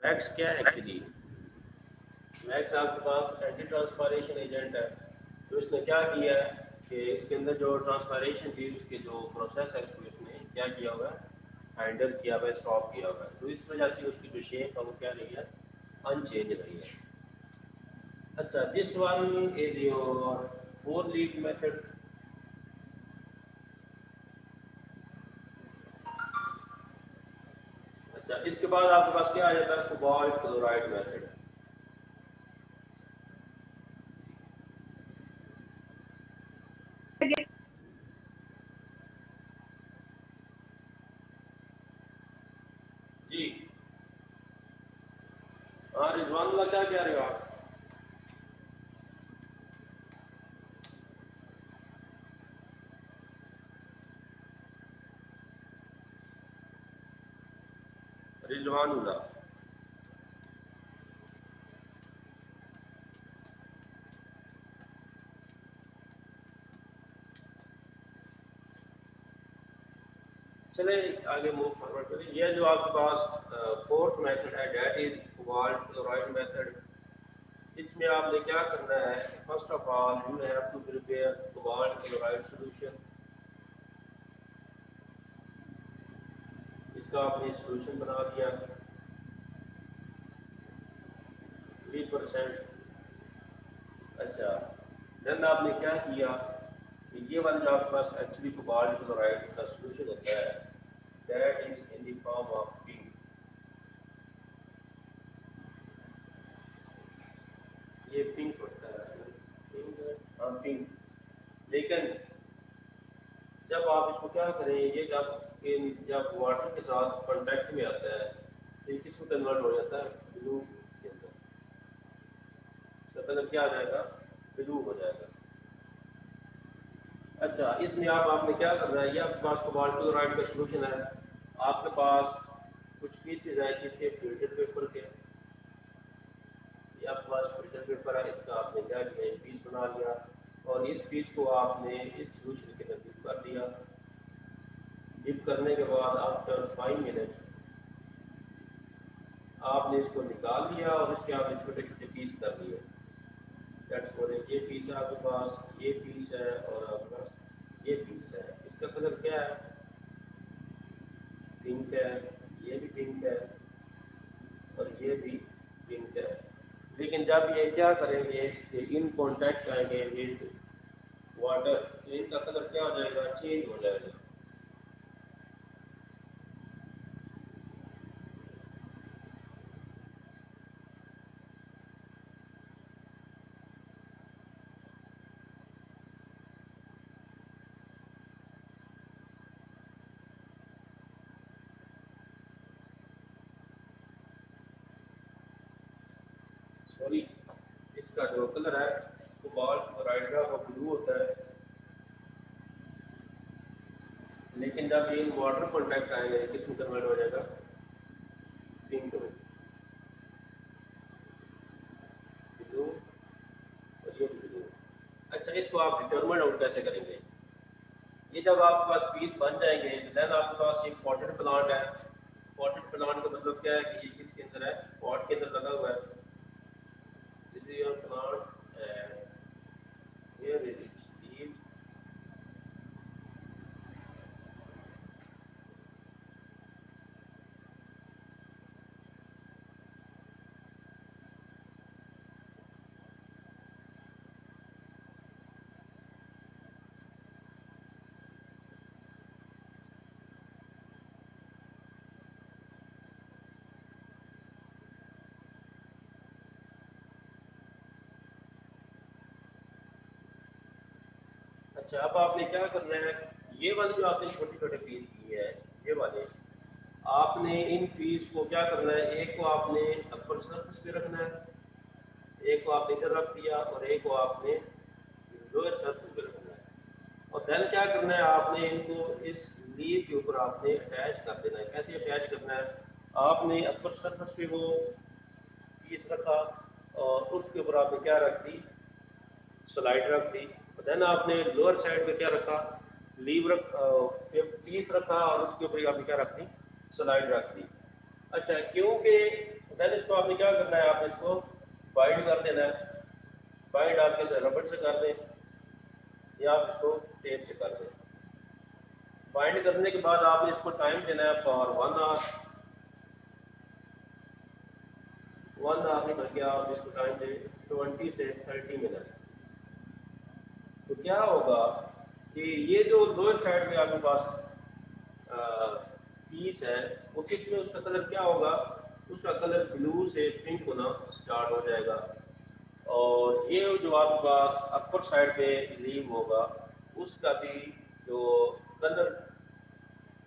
वैक्स क्या है एक्चुअली? वैक्स आपके पास एंटी ट्रांसपायरेशन एजेंट है। तो इसने क्या किया है कि इसके अंदर जो ट्रांसपायरेशन थी उसके जो प्रोसेस है उसको इसने क्या किया हुआ है, हैंडल किया हुआ है, स्टॉप किया हुआ है। तो इस वजह से उसकी जो शेप है वो क्या रही है, अनचेंज रही है। अच्छा this one is your 4 leaf method. अच्छा इसके बाद आपके पास क्या आ जाता है, कोबाल्ट क्लोराइड मेथड। जी हाँ रिजवान अल्लाह क्या कह रहे हो आप? रिजवानुल्लाह चले आगे मूव फॉरवर्ड करें। ये जो आपके पास फोर्थ मेथड है that is cobalt chloride method. इसमें आपने क्या करना है, first of all you have to prepare cobalt chloride solution. इसका आपने सॉल्यूशन बना दिया 3%। अच्छा देन आपने क्या किया कि ये वाला जो आपके पास एक्चुअली कोबाल्ट क्लोराइड का सॉल्यूशन होता है that is in the form of pink. ये पिंक होता है, पिंक। लेकिन जब आप इसको क्या करें, ये जब वाटर के साथ कांटेक्ट में आता है तो ये किसको कन्वर्ट हो जाता है, ब्लू के अंदर। इसका कलर क्या आ जाएगा, ब्लू हो जाएगा। अच्छा इसमें आपने क्या करना है, ये आपके पास कोबाल्ट क्लोराइड का सॉल्यूशन है, आपके पास कुछ पीसेज है जिसके फिल्टर पेपर के, ये आपके पास फिल्टर पेपर है, इसका आपने क्या किया एक पीस बना लिया और इस पीस को आपने इस सॉल्यूशन के अंदर डिप कर दिया। डिप करने के बाद आफ्टर 5 मिनट आपने इसको निकाल लिया और इसके आपने छोटे छोटे पीस कर लिए। दैट्स व्हाट ये पीस है आपके पास, ये पीस है और आपके पास ये पीस है। इसका कलर क्या है, पिंक है, ये भी पिंक है और ये भी पिंक है। लेकिन जब ये क्या करेंगे कि इन कांटेक्ट आएंगे विद वाटर तो इनका कलर क्या हो जाएगा, चेंज हो जाएगा। सॉरी इसका जो कलर है कोबाल्ट क्लोराइड का वो ब्लू होता है, लेकिन जब ये वाटर कांटेक्ट आएगा किस में कन्वर्ट हो जाएगा, पिंक में। ब्लू और ये ब्लू। अच्छा इसको आप डिटरमिन आउट कैसे करेंगे, ये जब आपके पास पीस बन जाएंगे देन आपके पास एक पॉटेड प्लांट है। पॉटेड प्लांट का मतलब क्या है कि ये इसके अंदर है, पॉट के अंदर लगा हुआ है। This is your plant and here is it's leave. अच्छा, अब आपने क्या करना है, ये वाली जो आपने छोटे छोटे पीस किए हैं, ये वाले आपने इन पीस को क्या करना है, एक को आपने अपर सरफेस पे रखना है, एक को आपने इधर रख दिया और एक को आपने लोअर सरफेस पे रखना है। और देन क्या करना है, आपने इनको इस लीव के ऊपर आपने अटैच कर देना है। कैसे अटैच करना है, आपने अपर सरफेस पे वो पीस रखा और उसके ऊपर आपने क्या रख दी, स्लाइड रख दी। देन आपने लोअर साइड पे क्या रखा, लीव रख पीस रखा और उसके ऊपर आपने क्या रख दी, स्लाइड रख दी। अच्छा, क्योंकि देन इसको आपने क्या करना है, आपने इसको बाइंड कर देना है। बाइंड आपके से रबड़ से कर दें या आप इसको टेप से कर दें। बाइंड करने के बाद आपने इसको टाइम देना है फॉर 1 आवर। 1 आवर नहीं बल्कि आप इसको टाइम दें 20 से 30 मिनट। तो क्या होगा कि ये जो लोअर साइड में आपके पास पीस है, वो किसमें उसका कलर क्या होगा, उसका कलर ब्लू से पिंक होना स्टार्ट हो जाएगा। और ये जो आपके पास अपर साइड पे लीव होगा, उसका भी जो कलर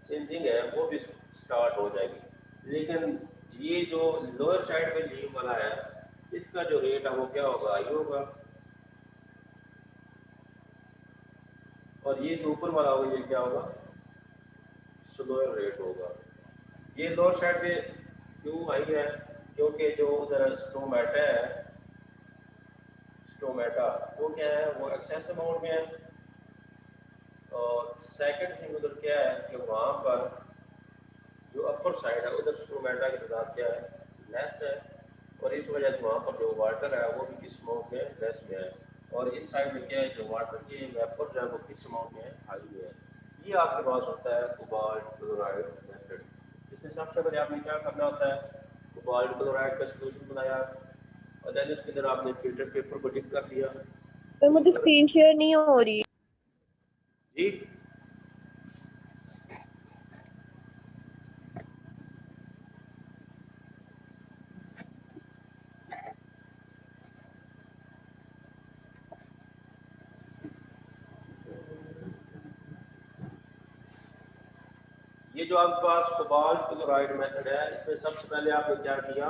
चेंजिंग है वो भी स्टार्ट हो जाएगी। लेकिन ये जो लोअर साइड पे लीव वाला है, इसका जो रेट है वो क्या होगा, ये होगा। और ये जो ऊपर वाला होगा, ये क्या होगा, स्लोअर रेट होगा। ये लोअर साइड पे क्यों आई है, क्योंकि जो उधर स्टोमेटा है, स्टोमेटा वो क्या है, वो एक्सेस अमाउंट में है। और सेकंड थिंग उधर क्या है कि वहाँ पर जो अपर साइड है उधर स्टोमेटा की तादाद क्या है, लेस है। और इस वजह से वहाँ पर जो वाटर है वो भी किस अमाउंट में, लेस में है। और इस साइड में क्या है, जो वाटर के वेपर जो है वो किस अमाउंट में है, हाई में है। ये आपके पास होता है कोबाल्ट क्लोराइड मेथड। इसमें सबसे पहले आपने क्या करना होता है, कोबाल्ट क्लोराइड का सॉल्यूशन बनाया और देन इसके अंदर आपने फिल्टर पेपर को डिप कर दिया। तो मुझे स्क्रीन शेयर नहीं हो रही। जी, ये जो आपके पास कोबाल्ट क्लोराइड मेथड है, इसमें सबसे पहले आपने क्या किया,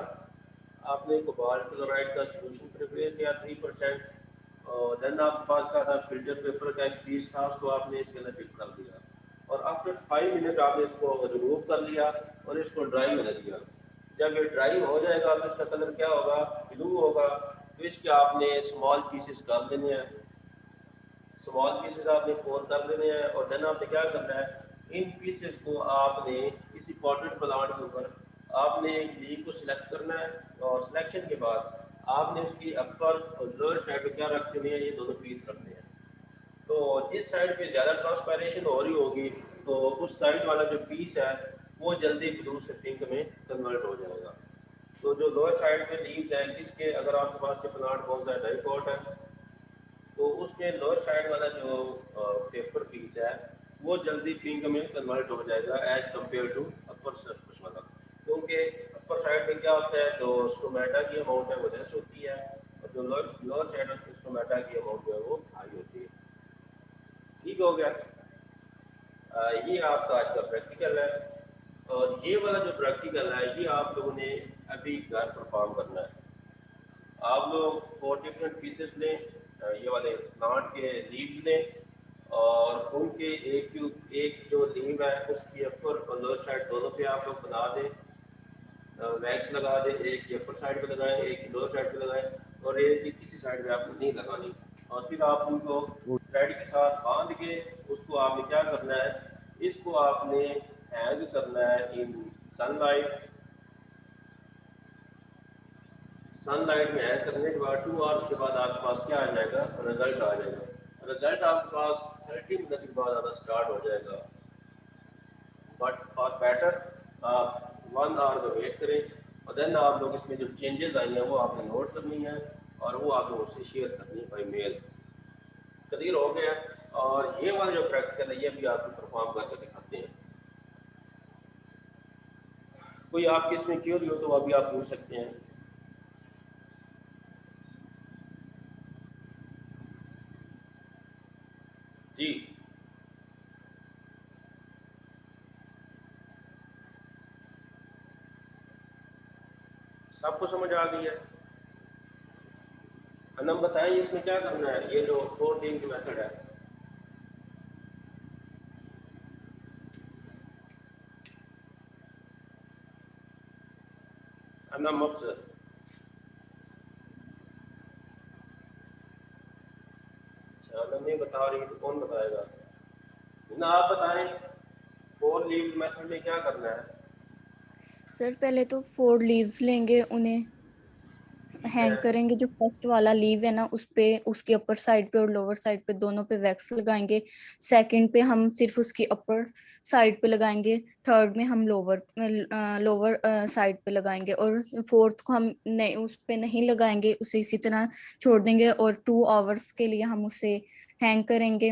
आपने कोबाल्ट क्लोराइड का सॉल्यूशन प्रिपेयर किया 3%। और देन आपके पास क्या था, फिल्टर पेपर का एक पीस था, उसको आपने इसके अंदर डिप कर दिया। और आफ्टर 5 मिनट आपने इसको रिमूव कर लिया और इसको ड्राई होने दिया। जब ये ड्राई हो जाएगा तो इसका कलर क्या होगा, ब्लू होगा। तो इसके आपने स्मॉल पीसेस कर देने हैं, स्मॉल पीसेस आपने फोल्ड कर देने हैं। और देन आपने क्या करना है, इन पीसेस को आपने किसी पॉटेड प्लांट के ऊपर आपने लीफ को सिलेक्ट करना है। और सिलेक्शन के बाद आपने उसकी अपर और लोअर साइड पे क्या रख देनी है, ये दोनों पीस रखने हैं। तो जिस साइड पे ज़्यादा ट्रांसपायरेशन हो रही होगी तो उस साइड वाला जो पीस है वो जल्दी ब्लू से पिंक में कन्वर्ट हो जाएगा। तो जो लोअर साइड पे लीव्स हैं, जिसके अगर आपके पास जो प्लांट कौन सा डाइकोट है, तो उसमें लोअर साइड वाला जो पेपर पीस है वो जल्दी पिंक में कन्वर्ट हो जाएगा as compare to upper surface वाला। क्योंकि अपर साइड में क्या होता है, जो स्टोमेटा की अमाउंट है वो लेस होती है और जो लोअर साइड में स्टोमेटा की अमाउंट है वो हाई होती है। ठीक हो गया। ये आपका आज का प्रैक्टिकल है। और ये वाला जो प्रैक्टिकल है ये आप लोगों ने अभी घर परफॉर्म करना है। आप लोग 4 डिफरेंट पीसेस लें, ये वाले प्लांट के लीव्स लें और उनके एक जो लीव है उसकी अपर और लोअर साइड दोनों पे आप लोग बना दें, वैक्स लगा दें। एक अपर साइड पे लगाएं, एक लोअर साइड पे लगाएं और एक की किसी साइड पे आपको नहीं लगानी। और फिर आप उनको थ्रेड के साथ बांध के उसको आपने क्या करना है, इसको आपने हैंग करना है इन सनलाइट। सनलाइट में हैंग करने के बाद 2 आवर्स के बाद आपके पास क्या आ जाएगा, रिजल्ट आ जाएगा। रिजल्ट आपके पास 30 मिनट के बाद आना स्टार्ट हो जाएगा। बट फॉर बेटर आप 1 आवर का वेट करें और देन आप लोग इसमें जो चेंजेस आई हैं वो आपने नोट करनी है और वो आप लोगों से शेयर करनी है बाई मेल। क्लियर हो गया? और ये वाला जो प्रैक्टिकल है ये भी आपको परफॉर्म करके दिखाते हैं। कोई आपके इसमें क्यूरी हो तो अभी आप पूछ सकते हैं। जी सबको समझ आ गई है? अनम बताएं इसमें क्या करना है, ये जो 4 टीम की मेथड है। अनम अफजल, अच्छा अनम नहीं बता रही तो कौन बताएगा? ना आप बताएं 4 लीव मेथड में क्या करना है। सर पहले तो 4 लीव्स लेंगे, उन्हें हैंग करेंगे। जो फर्स्ट वाला लीव है ना उस पे, उसके अपर साइड पे और लोअर साइड पे दोनों पे वैक्स लगाएंगे। सेकंड पे हम सिर्फ उसकी अपर साइड पे लगाएंगे। थर्ड में हम लोअर साइड पे लगाएंगे और फोर्थ को हम नहीं, उस पे नहीं लगाएंगे, उसे इसी तरह छोड़ देंगे और 2 आवर्स के लिए हम उसे हैंग करेंगे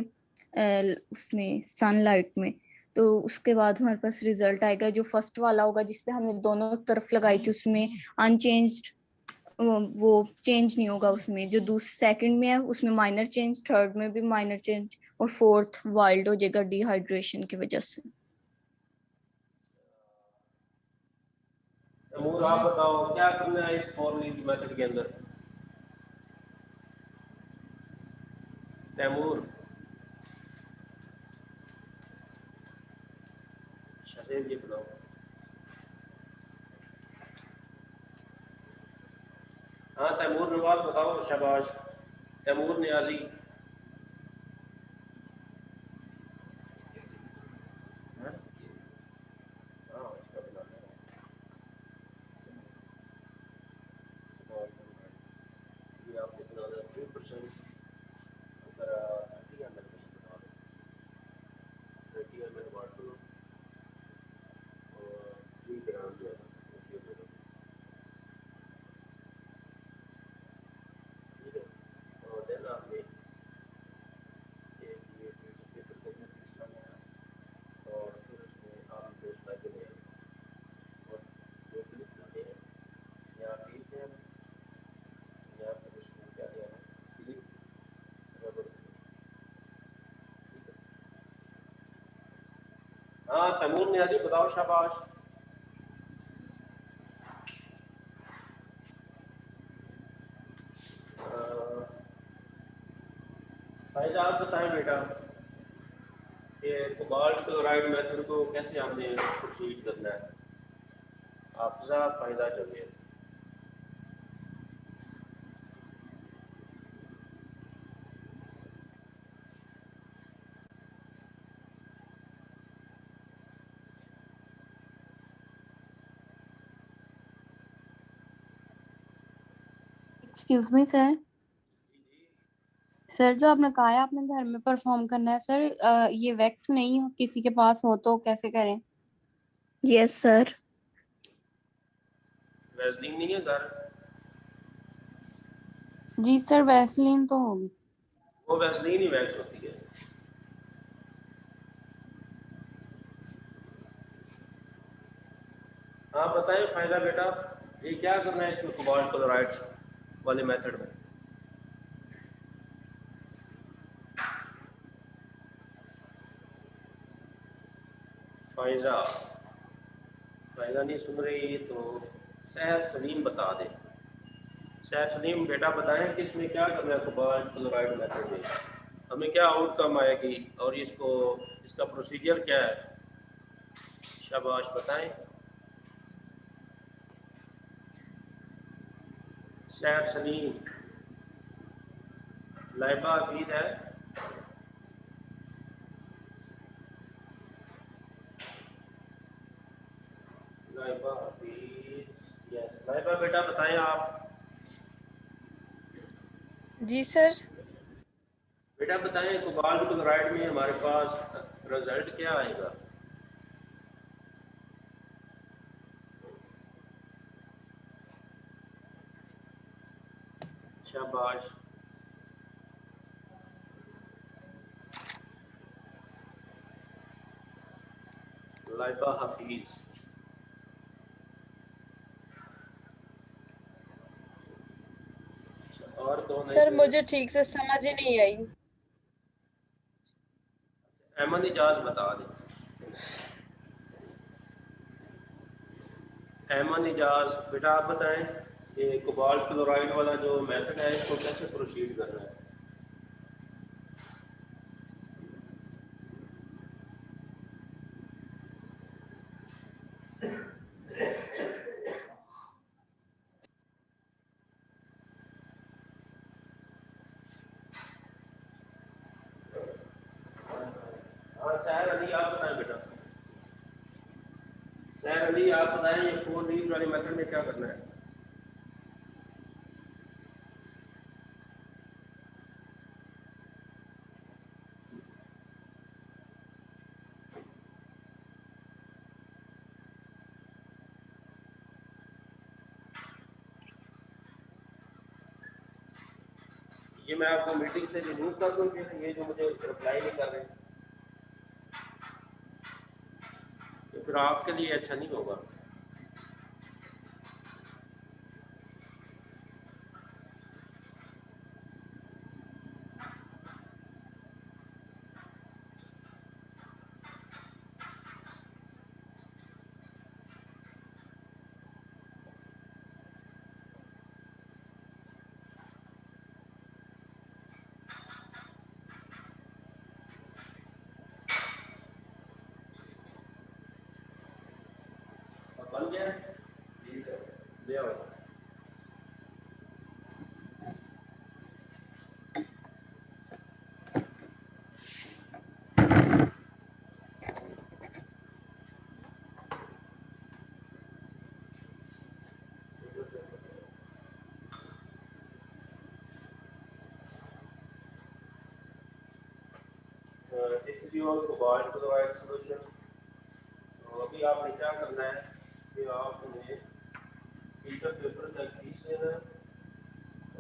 उसमें सनलाइट में। तो उसके बाद हमारे पास रिजल्ट आएगा। जो फर्स्ट वाला होगा जिसपे हमने दोनों तरफ लगाई थी उसमें अनचेंज्ड, वो चेंज नहीं होगा। उसमें जो सेकंड में है उसमें माइनर चेंज, थर्ड में भी माइनर चेंज और फोर्थ वाइल्ड हो जाएगा डिहाइड्रेशन की वजह से। तैमूर आप बताओ क्या करना है इस 4 लीव मेथड के अंदर। तैमूर, शहजेब जी बताओ। हाँ तैमूर नवाज बताओ, शाबाश। तैमूर नियाजी, हाँ? हाँ, इसका बनाना है। और ये आपको बनाना है 2%, अगर 30 ml बना दो, 30 ml बांट दो और 3 ग्राम जो है वो दे दो, ठीक है। और देन आपने एक ये पेपर को भी पीस लाना है और फिर उसमें आप दोस्त लाके ले आए और 2 क्लिप लाने हैं, यहाँ टीप है, यहाँ पर उसमें क्या दिया है, क्लिप रबर, ठीक है। हाँ तैमूर नियाजी बताओ, शाबाश। फायदा आप बताएं बेटा कि कोबाल्ट क्लोराइड मेथड को कैसे हमने प्रोसीड करना है। हाफिजा फायदा चाहिए। Excuse me sir. सर जो आपने कहा है आपने घर में परफॉर्म करना है सर, ये वैक्स नहीं हो किसी के पास हो तो कैसे करें? Yes sir. वैसलीन नहीं है घर? जी सर, वैसलीन तो होगी। वो वैसलीन ही वैक्स होती है। हाँ बताएं फायदा बेटा, ये क्या करना है इसमें कोबाल्ट क्लोराइड वाले मेथड में। फायजा, फायदा नहीं सुन रही तो सहर सलीम बता दे। सहर सलीम बेटा बताएं कि इसमें क्या करना है कोबाल्ट क्लोराइड मेथड में, हमें क्या आउटकम आएगी और इसको, इसका प्रोसीजर क्या है। शाबाश बताएं। सहर सलीम, लाइबा हफीज है? लाइबा हफीज, यस लाइबा बेटा बताएं आप। जी सर। बेटा बताएं कोबाल्ट क्लोराइड में हमारे पास रिजल्ट क्या आएगा? शाबाश। लाइबा हफीज। और कौन है? सर मुझे ठीक से समझ ही नहीं आई। अहमद इजाज बता दें। अहमद इजाज बेटा आप बताएं कि कोबाल्ट क्लोराइड वाला जो मेथड है इसको कैसे प्रोसीड करना है? हाँ सैर अली आप बताएं बेटा। सैर अली आप बताएं ये 4 लीव्स वाले मेथड में क्या करना है? ये मैं आपको मीटिंग से रिमूव कर दूं फिर ये जो मुझे रिप्लाई नहीं कर रहे तो फिर आपके लिए अच्छा नहीं होगा। अब बन गया? ले आओ। This is your cobalt chloride solution। तो अभी आपने क्या करना है कि आपने फिल्टर पेपर का खींच लेना है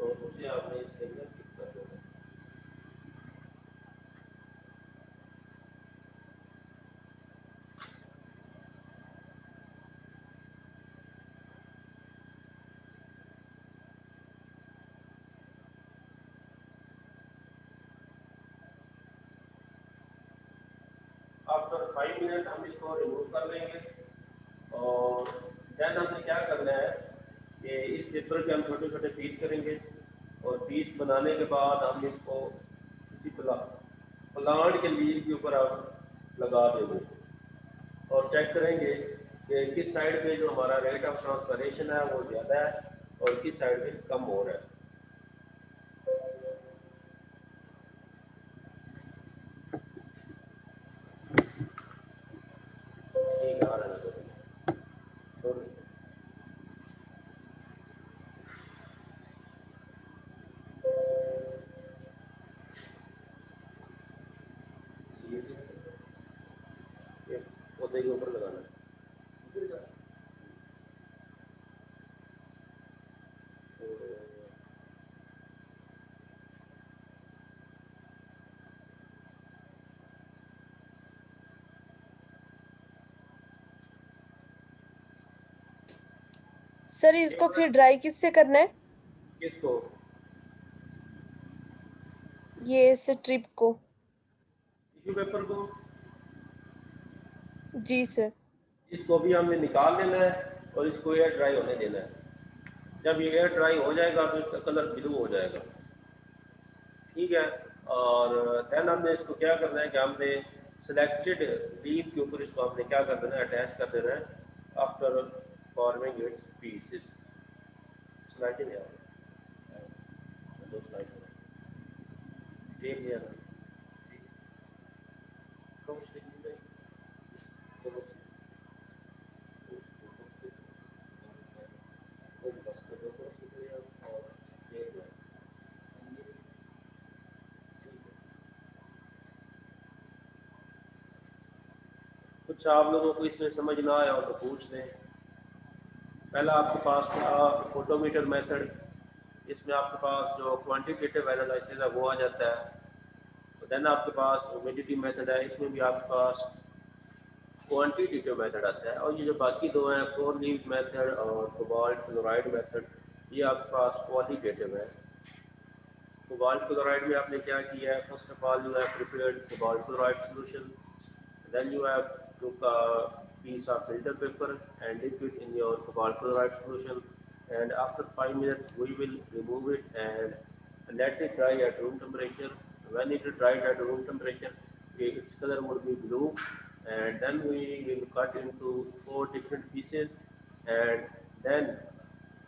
और उसे आपने इसके अंदर फिट कर देना है। आफ्टर 5 मिनट हम इसको रिमूव कर लेंगे और देन हमें क्या करना है कि इस पेपर के हम छोटे छोटे पीस करेंगे और पीस बनाने के बाद हम इसको किसी प्लांट के लीव के ऊपर आप लगा देंगे और चेक करेंगे कि किस साइड पे जो हमारा रेट ऑफ ट्रांसपरेशन है वो ज़्यादा है और किस साइड पे कम हो रहा है। ठीक है, आ रहा है। ये पौधे के ऊपर लगाना है। सर इसको फिर ड्राई किससे करना है? किसको? ये स्ट्रिप को। टिश्यू पेपर को। जी सर। इसको भी हमने निकाल लेना है और इसको एयर ड्राई होने देना है। जब ये एयर ड्राई हो जाएगा तो इसका कलर ब्लू हो जाएगा। ठीक है। और देन हमने इसको क्या करना है कि हमने सिलेक्टेड लीफ के ऊपर इसको हमने क्या कर देना है, अटैच कर देना है after forming it's pieces. Slide नहीं आ रही, दो स्लाइड देख लिया ना। अच्छा, आप लोगों को इसमें समझ ना आया हो तो पूछ लें। पहला आपके पास था फोटोमीटर मेथड, इसमें आपके पास जो क्वांटिटेटिव एनालिसिस है वो आ जाता है। तो देन आपके पास ह्यूमिडिटी मेथड है, इसमें भी आपके पास क्वांटिटेटिव मेथड आता है। और ये जो बाकी दो हैं, फोर लीव मेथड और कोबाल्ट क्लोराइड मेथड, ये आपके पास क्वालिटेटिव है। कोबाल्ट क्लोराइड में आपने क्या किया है, first of all you have prepared cobalt chloride solution, then you have took a piece of filter paper and dip it in your cobalt chloride solution, and after 5 minutes we will remove it and let it dry at room temperature. When it is dried at room temperature, its color would be blue, and then we will cut into 4 different pieces, and then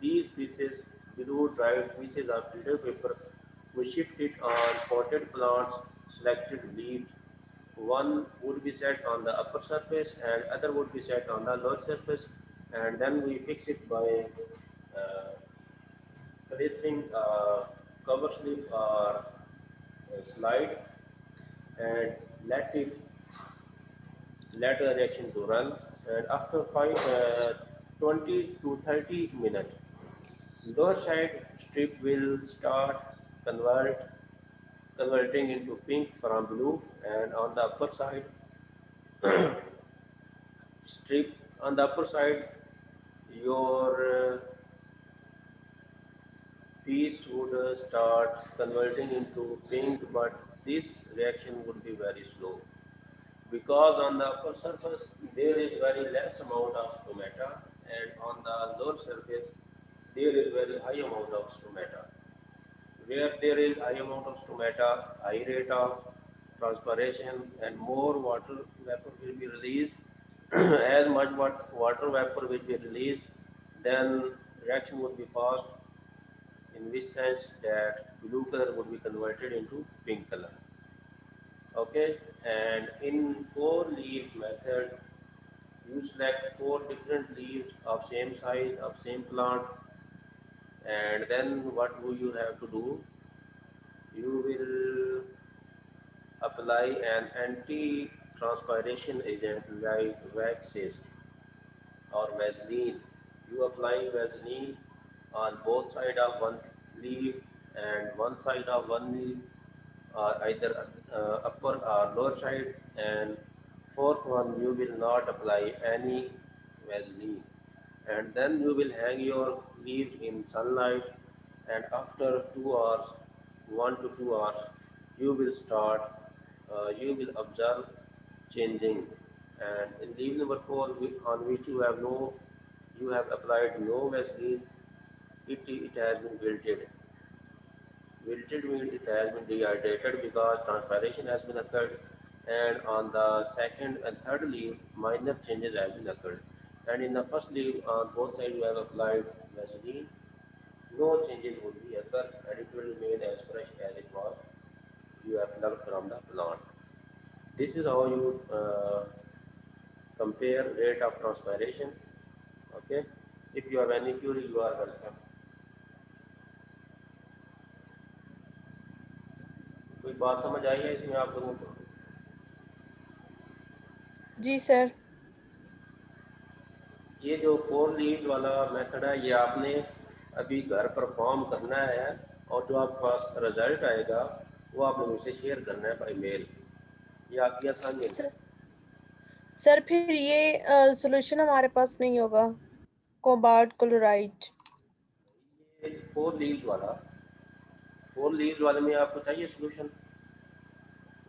these pieces, blue dried pieces of filter paper, we shift it on potted plants, selected leaves. One would be set on the upper surface and other would be set on the lower surface, and then we fix it by uh, placing a cover slip or a slide and let the reaction to run. And after 20 to 30 minutes, lower side strip will start converting into pink from blue, and on the upper side strip, on the upper side your piece would start converting into pink, but this reaction would be very slow because on the upper surface there is very less amount of stomata, and on the lower surface there is very high amount of stomata. Where there is high amount of stomata, high rate of transpiration, and more water vapor will be released. As much water vapor will be released, then reaction would be fast, in which sense that blue color would be converted into pink color. Okay, and in four leaf method, you select 4 different leaves of same size of same plant, and then what do you have to do? You will apply an anti-transpiration agent like waxes or Vaseline. You apply Vaseline on both sides of one leaf and one side of one leaf, or either upper or lower side, and fourth one you will not apply any Vaseline. And then you will hang your leaves in sunlight, and after 2 hours, 1 to 2 hours, you will start, you will observe changing. And in leaf number 4, on which you have applied no Vaseline, it has been wilted. Wilted means it has been dehydrated because transpiration has been occurred, and on the second and third leaf, minor changes have been occurred. And in the first leaf, on both sides you have applied Vaseline, no changes would be occur, and it will remain as fresh as it was. You have plucked from the plant. This is how you compare rate of transpiration. Okay. If you have any query, you are welcome. कोई बात समझ आई है इसमें आप लोगों को? जी sir. ये जो 4 लीव वाला मेथड है, ये आपने अभी घर परफॉर्म करना है, और जो आपके पास रिजल्ट आएगा वो आपने मुझसे शेयर करना है बाय मेल। ये आपकी असाइनमेंट है। सर फिर ये सॉल्यूशन हमारे पास नहीं होगा, कोबाल्ट क्लोराइड। ये 4 लीव्स वाले में आपको चाहिए सॉल्यूशन,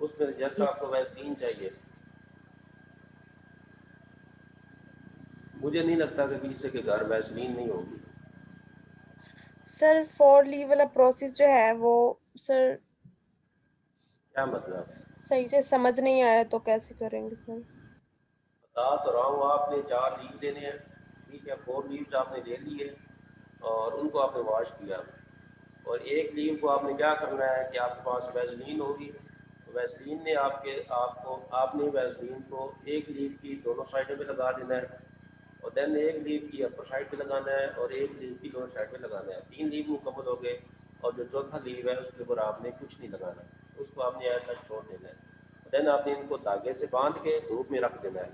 उसमें जस्ट आपको वैक्सीन चाहिए। मुझे नहीं लगता कि किसी के घर वैक्सीन नहीं होगी। सर 4 लीव वाला प्रोसेस जो है वो सर क्या मतलब? सही से समझ नहीं आया, तो कैसे करेंगे सर? बता तो रहा हूँ, आपने 4 लीव लेने हैं, ठीक है। 4 लीव्स आपने ले लिए और उनको आपने वॉश किया, और एक लीव को आपने क्या करना है कि आपके पास वैसलीन होगी, तो वैसलीन ने आपने वैसलीन को एक लीव की दोनों साइडों पे लगा देना है, और देन एक लीव की अपर साइड पे लगाना है और एक लीव की लोअर साइड पे लगाना है। 3 लीव मुकम्मल हो गए, और जो चौथा लीव है उसके ऊपर आपने कुछ नहीं लगाना, उसको आपने ऐसा छोड़ देना है। देन आपने इनको धागे से बांध के धूप में रख देना है,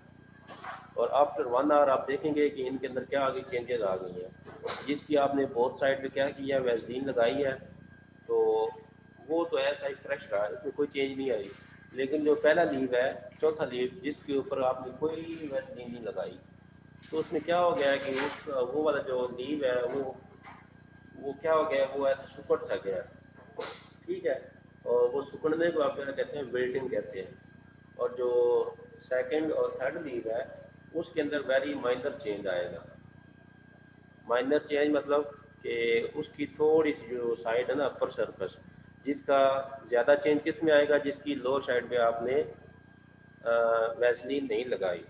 और आफ्टर 1 आवर आप देखेंगे कि इनके अंदर क्या आगे चेंजेस आ गई हैं। जिसकी आपने बोथ साइड पे क्या किया, वैसलीन लगाई है, तो वो तो ऐसा ही फ्रेश रहा, इसमें कोई चेंज नहीं आई। लेकिन जो पहला लीव है, चौथा लीव, जिसके ऊपर आपने कोई वैसलीन नहीं लगाई, तो उसमें क्या हो गया है कि उस वो वाला जो लीव है वो क्या हो गया, वो ऐसा सुकड़ सा गया, ठीक है। और वो सुकड़ने को आप क्या कहते हैं, विल्टिंग कहते हैं। और जो सेकंड और थर्ड लीव है, उसके अंदर वेरी माइनर चेंज आएगा। माइनर चेंज मतलब कि उसकी थोड़ी सी जो साइड है ना, अपर सरफेस, जिसका ज़्यादा चेंज किस में आएगा, जिसकी लोअर साइड पे आपने वैसलीन नहीं लगाई,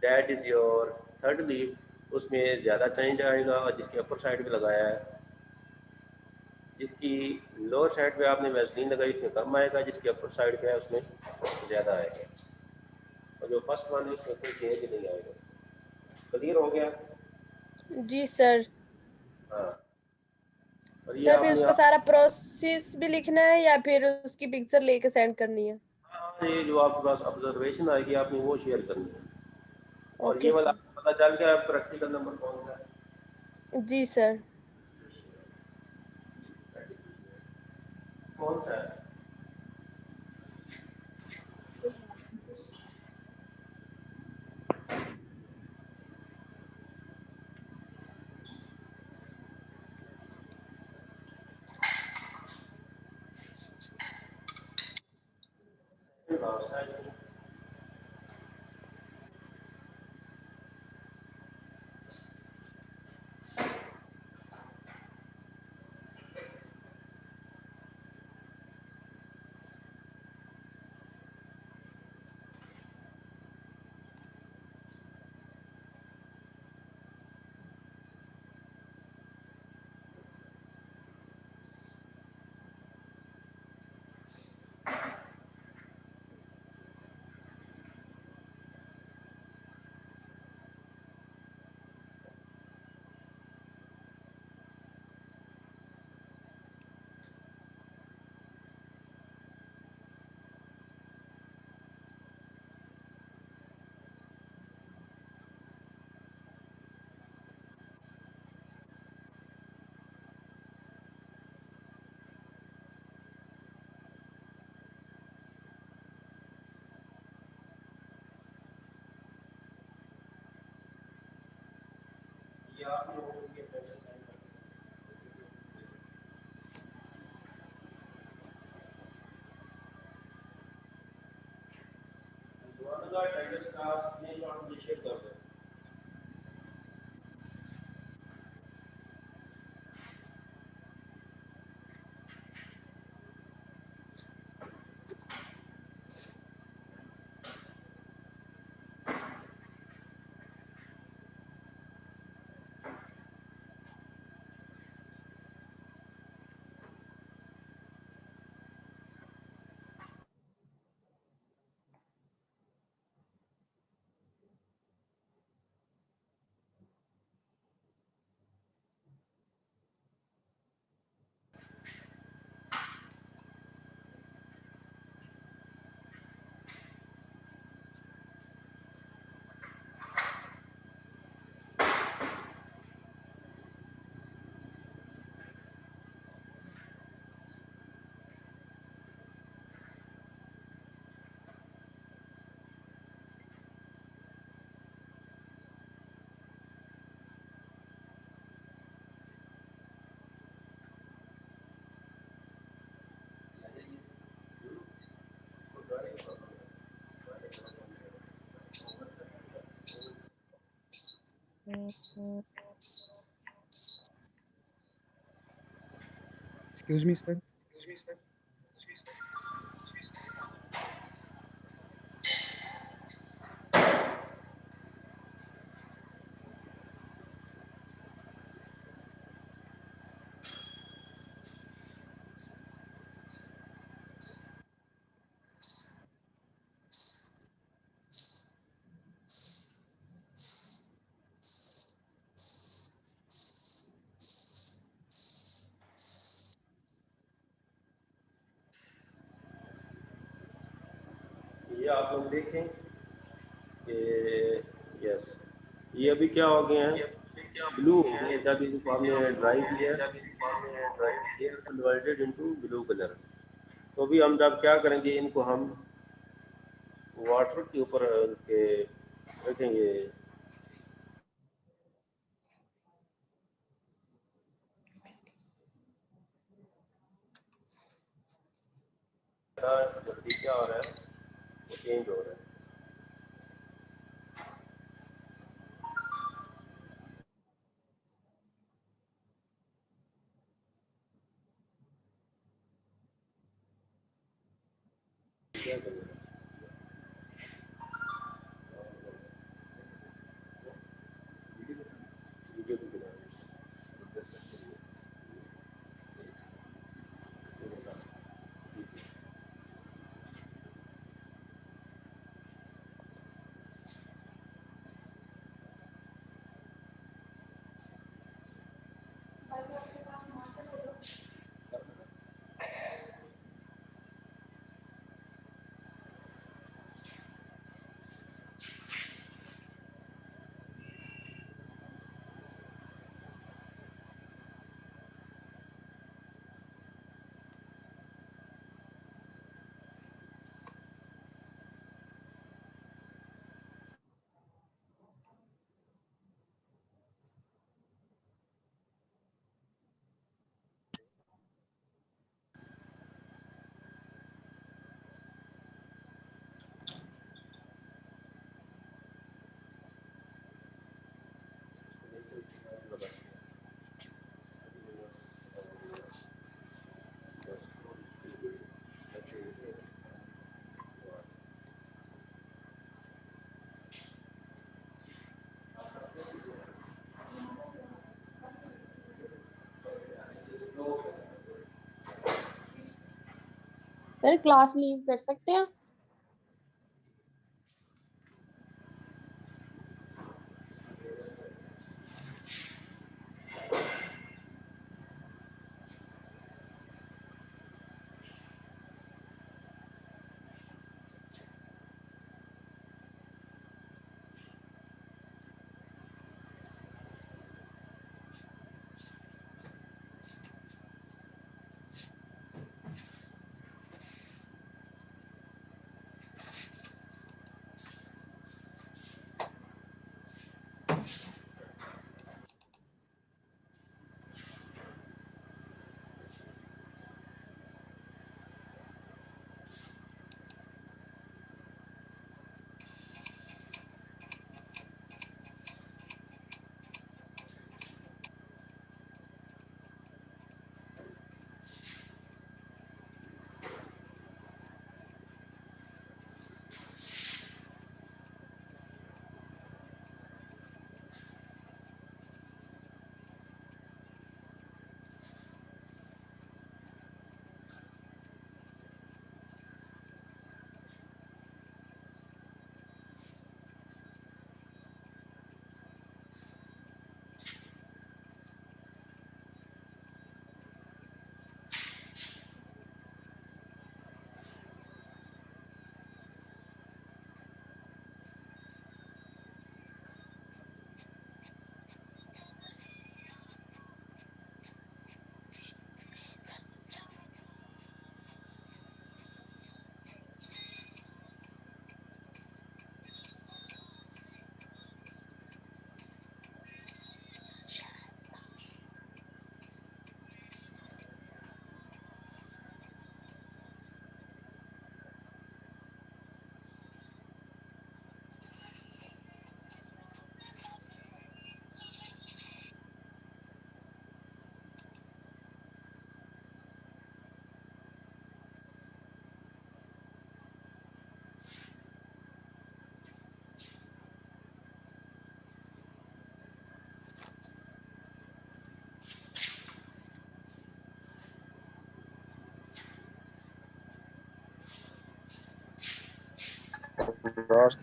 that is your third leave. उसमें ज़्यादा चेंज आएगा। और जिसकी अपर साइड पे लगाया है, जिसकी लोअर साइड पे आपने वैसलीन लगाई, उसमें कम आएगा, जिसकी अपर साइड पे है उसमें ज़्यादा आएगा। और जो फर्स्ट वन है उसमें कोई चेंज नहीं आएगा। क्लियर हो गया? जी सर। हाँ। और ये सर फिर आपने उसका सारा प्रोसेस भी लिखना है या फिर उसकी पिक्चर लेके सेंड करनी है? हाँ, ये जो आपके पास ऑब्जर्वेशन आएगी आपने वो शेयर करनी है। और ये ओके वाला सर। आपको पता चल गया प्रैक्टिकल नंबर कौन सा है? जी सर। कौन सा है? लास्ट है। ये आपने वो उनके पहले साइन कर दिया। दोनों का टाइटस का स्क्रीनशॉट मुझे शेयर कर दो। Excuse me, sir. ये आप लोग देखें कि यस, ये अभी क्या हो गए हैं, ब्लू हो गए जब इनको हमने ड्राई किया, ये कन्वर्टेड इनटू ब्लू कलर। तो अभी हम जब क्या करेंगे, इनको हम वाटर के ऊपर के रखेंगे। जल्दी क्या हो रहा है, वो चेंज हो रहा है। क्या करें? वीडियो भी बना रहे सर क्लास लीव कर सकते हैं?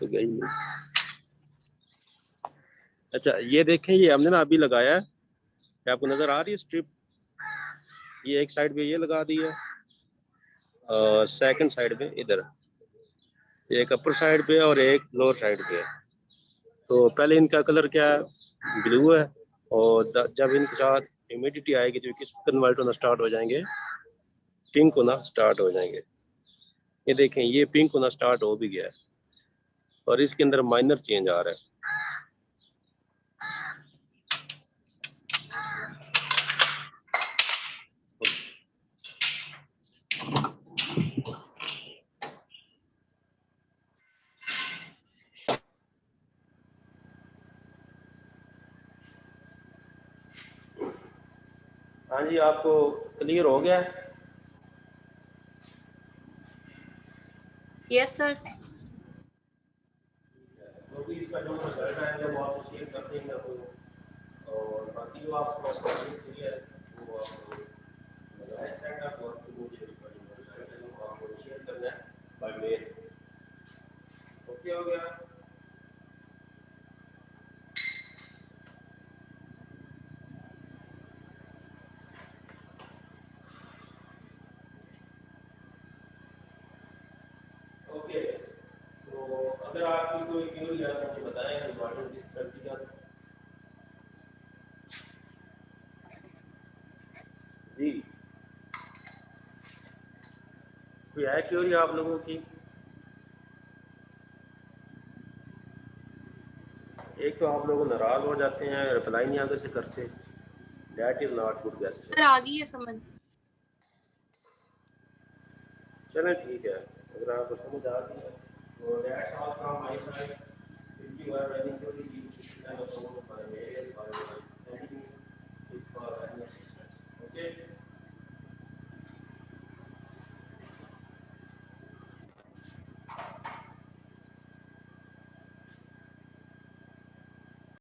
तो गई नहीं। अच्छा ये देखें, ये हमने ना अभी लगाया है, क्या आपको नजर आ रही है स्ट्रिप? ये एक साइड पे ये लगा दी है, सेकंड साइड पे इधर, एक अपर साइड पे और एक लोअर साइड पे। तो पहले इनका कलर क्या है, ब्लू है, और जब इनके साथ ह्यूमिडिटी आएगी तो किस कन्वर्ट होना स्टार्ट हो जाएंगे, पिंक होना स्टार्ट हो जाएंगे। ये देखें, ये पिंक होना स्टार्ट हो भी गया है और इसके अंदर माइनर चेंज आ रहा है। हाँ जी, आपको क्लियर हो गया? Yes sir. तो भी इसका जो रिजल्ट आएगा वो आपको शेयर कर देंगे तो, और बाकी जो आपको क्लियर है वो आपको सेट अप और मुझे आपको शेयर करना है बाय मेल। ओके हो गया? ओके, तो अगर आपकी कोई क्वेरी है तो मुझे बताएं रिगार्डिंग दिस प्रैक्टिकल। जी, कोई है क्वेरी आप लोगों की? एक तो आप लोग नाराज हो जाते हैं, रिप्लाई नहीं आगे से करते, that is not good gesture. Sir आ गई है समझ। चलें ठीक है, अगर आपको समझ आ गई है तो that's all from my side. If you are running to the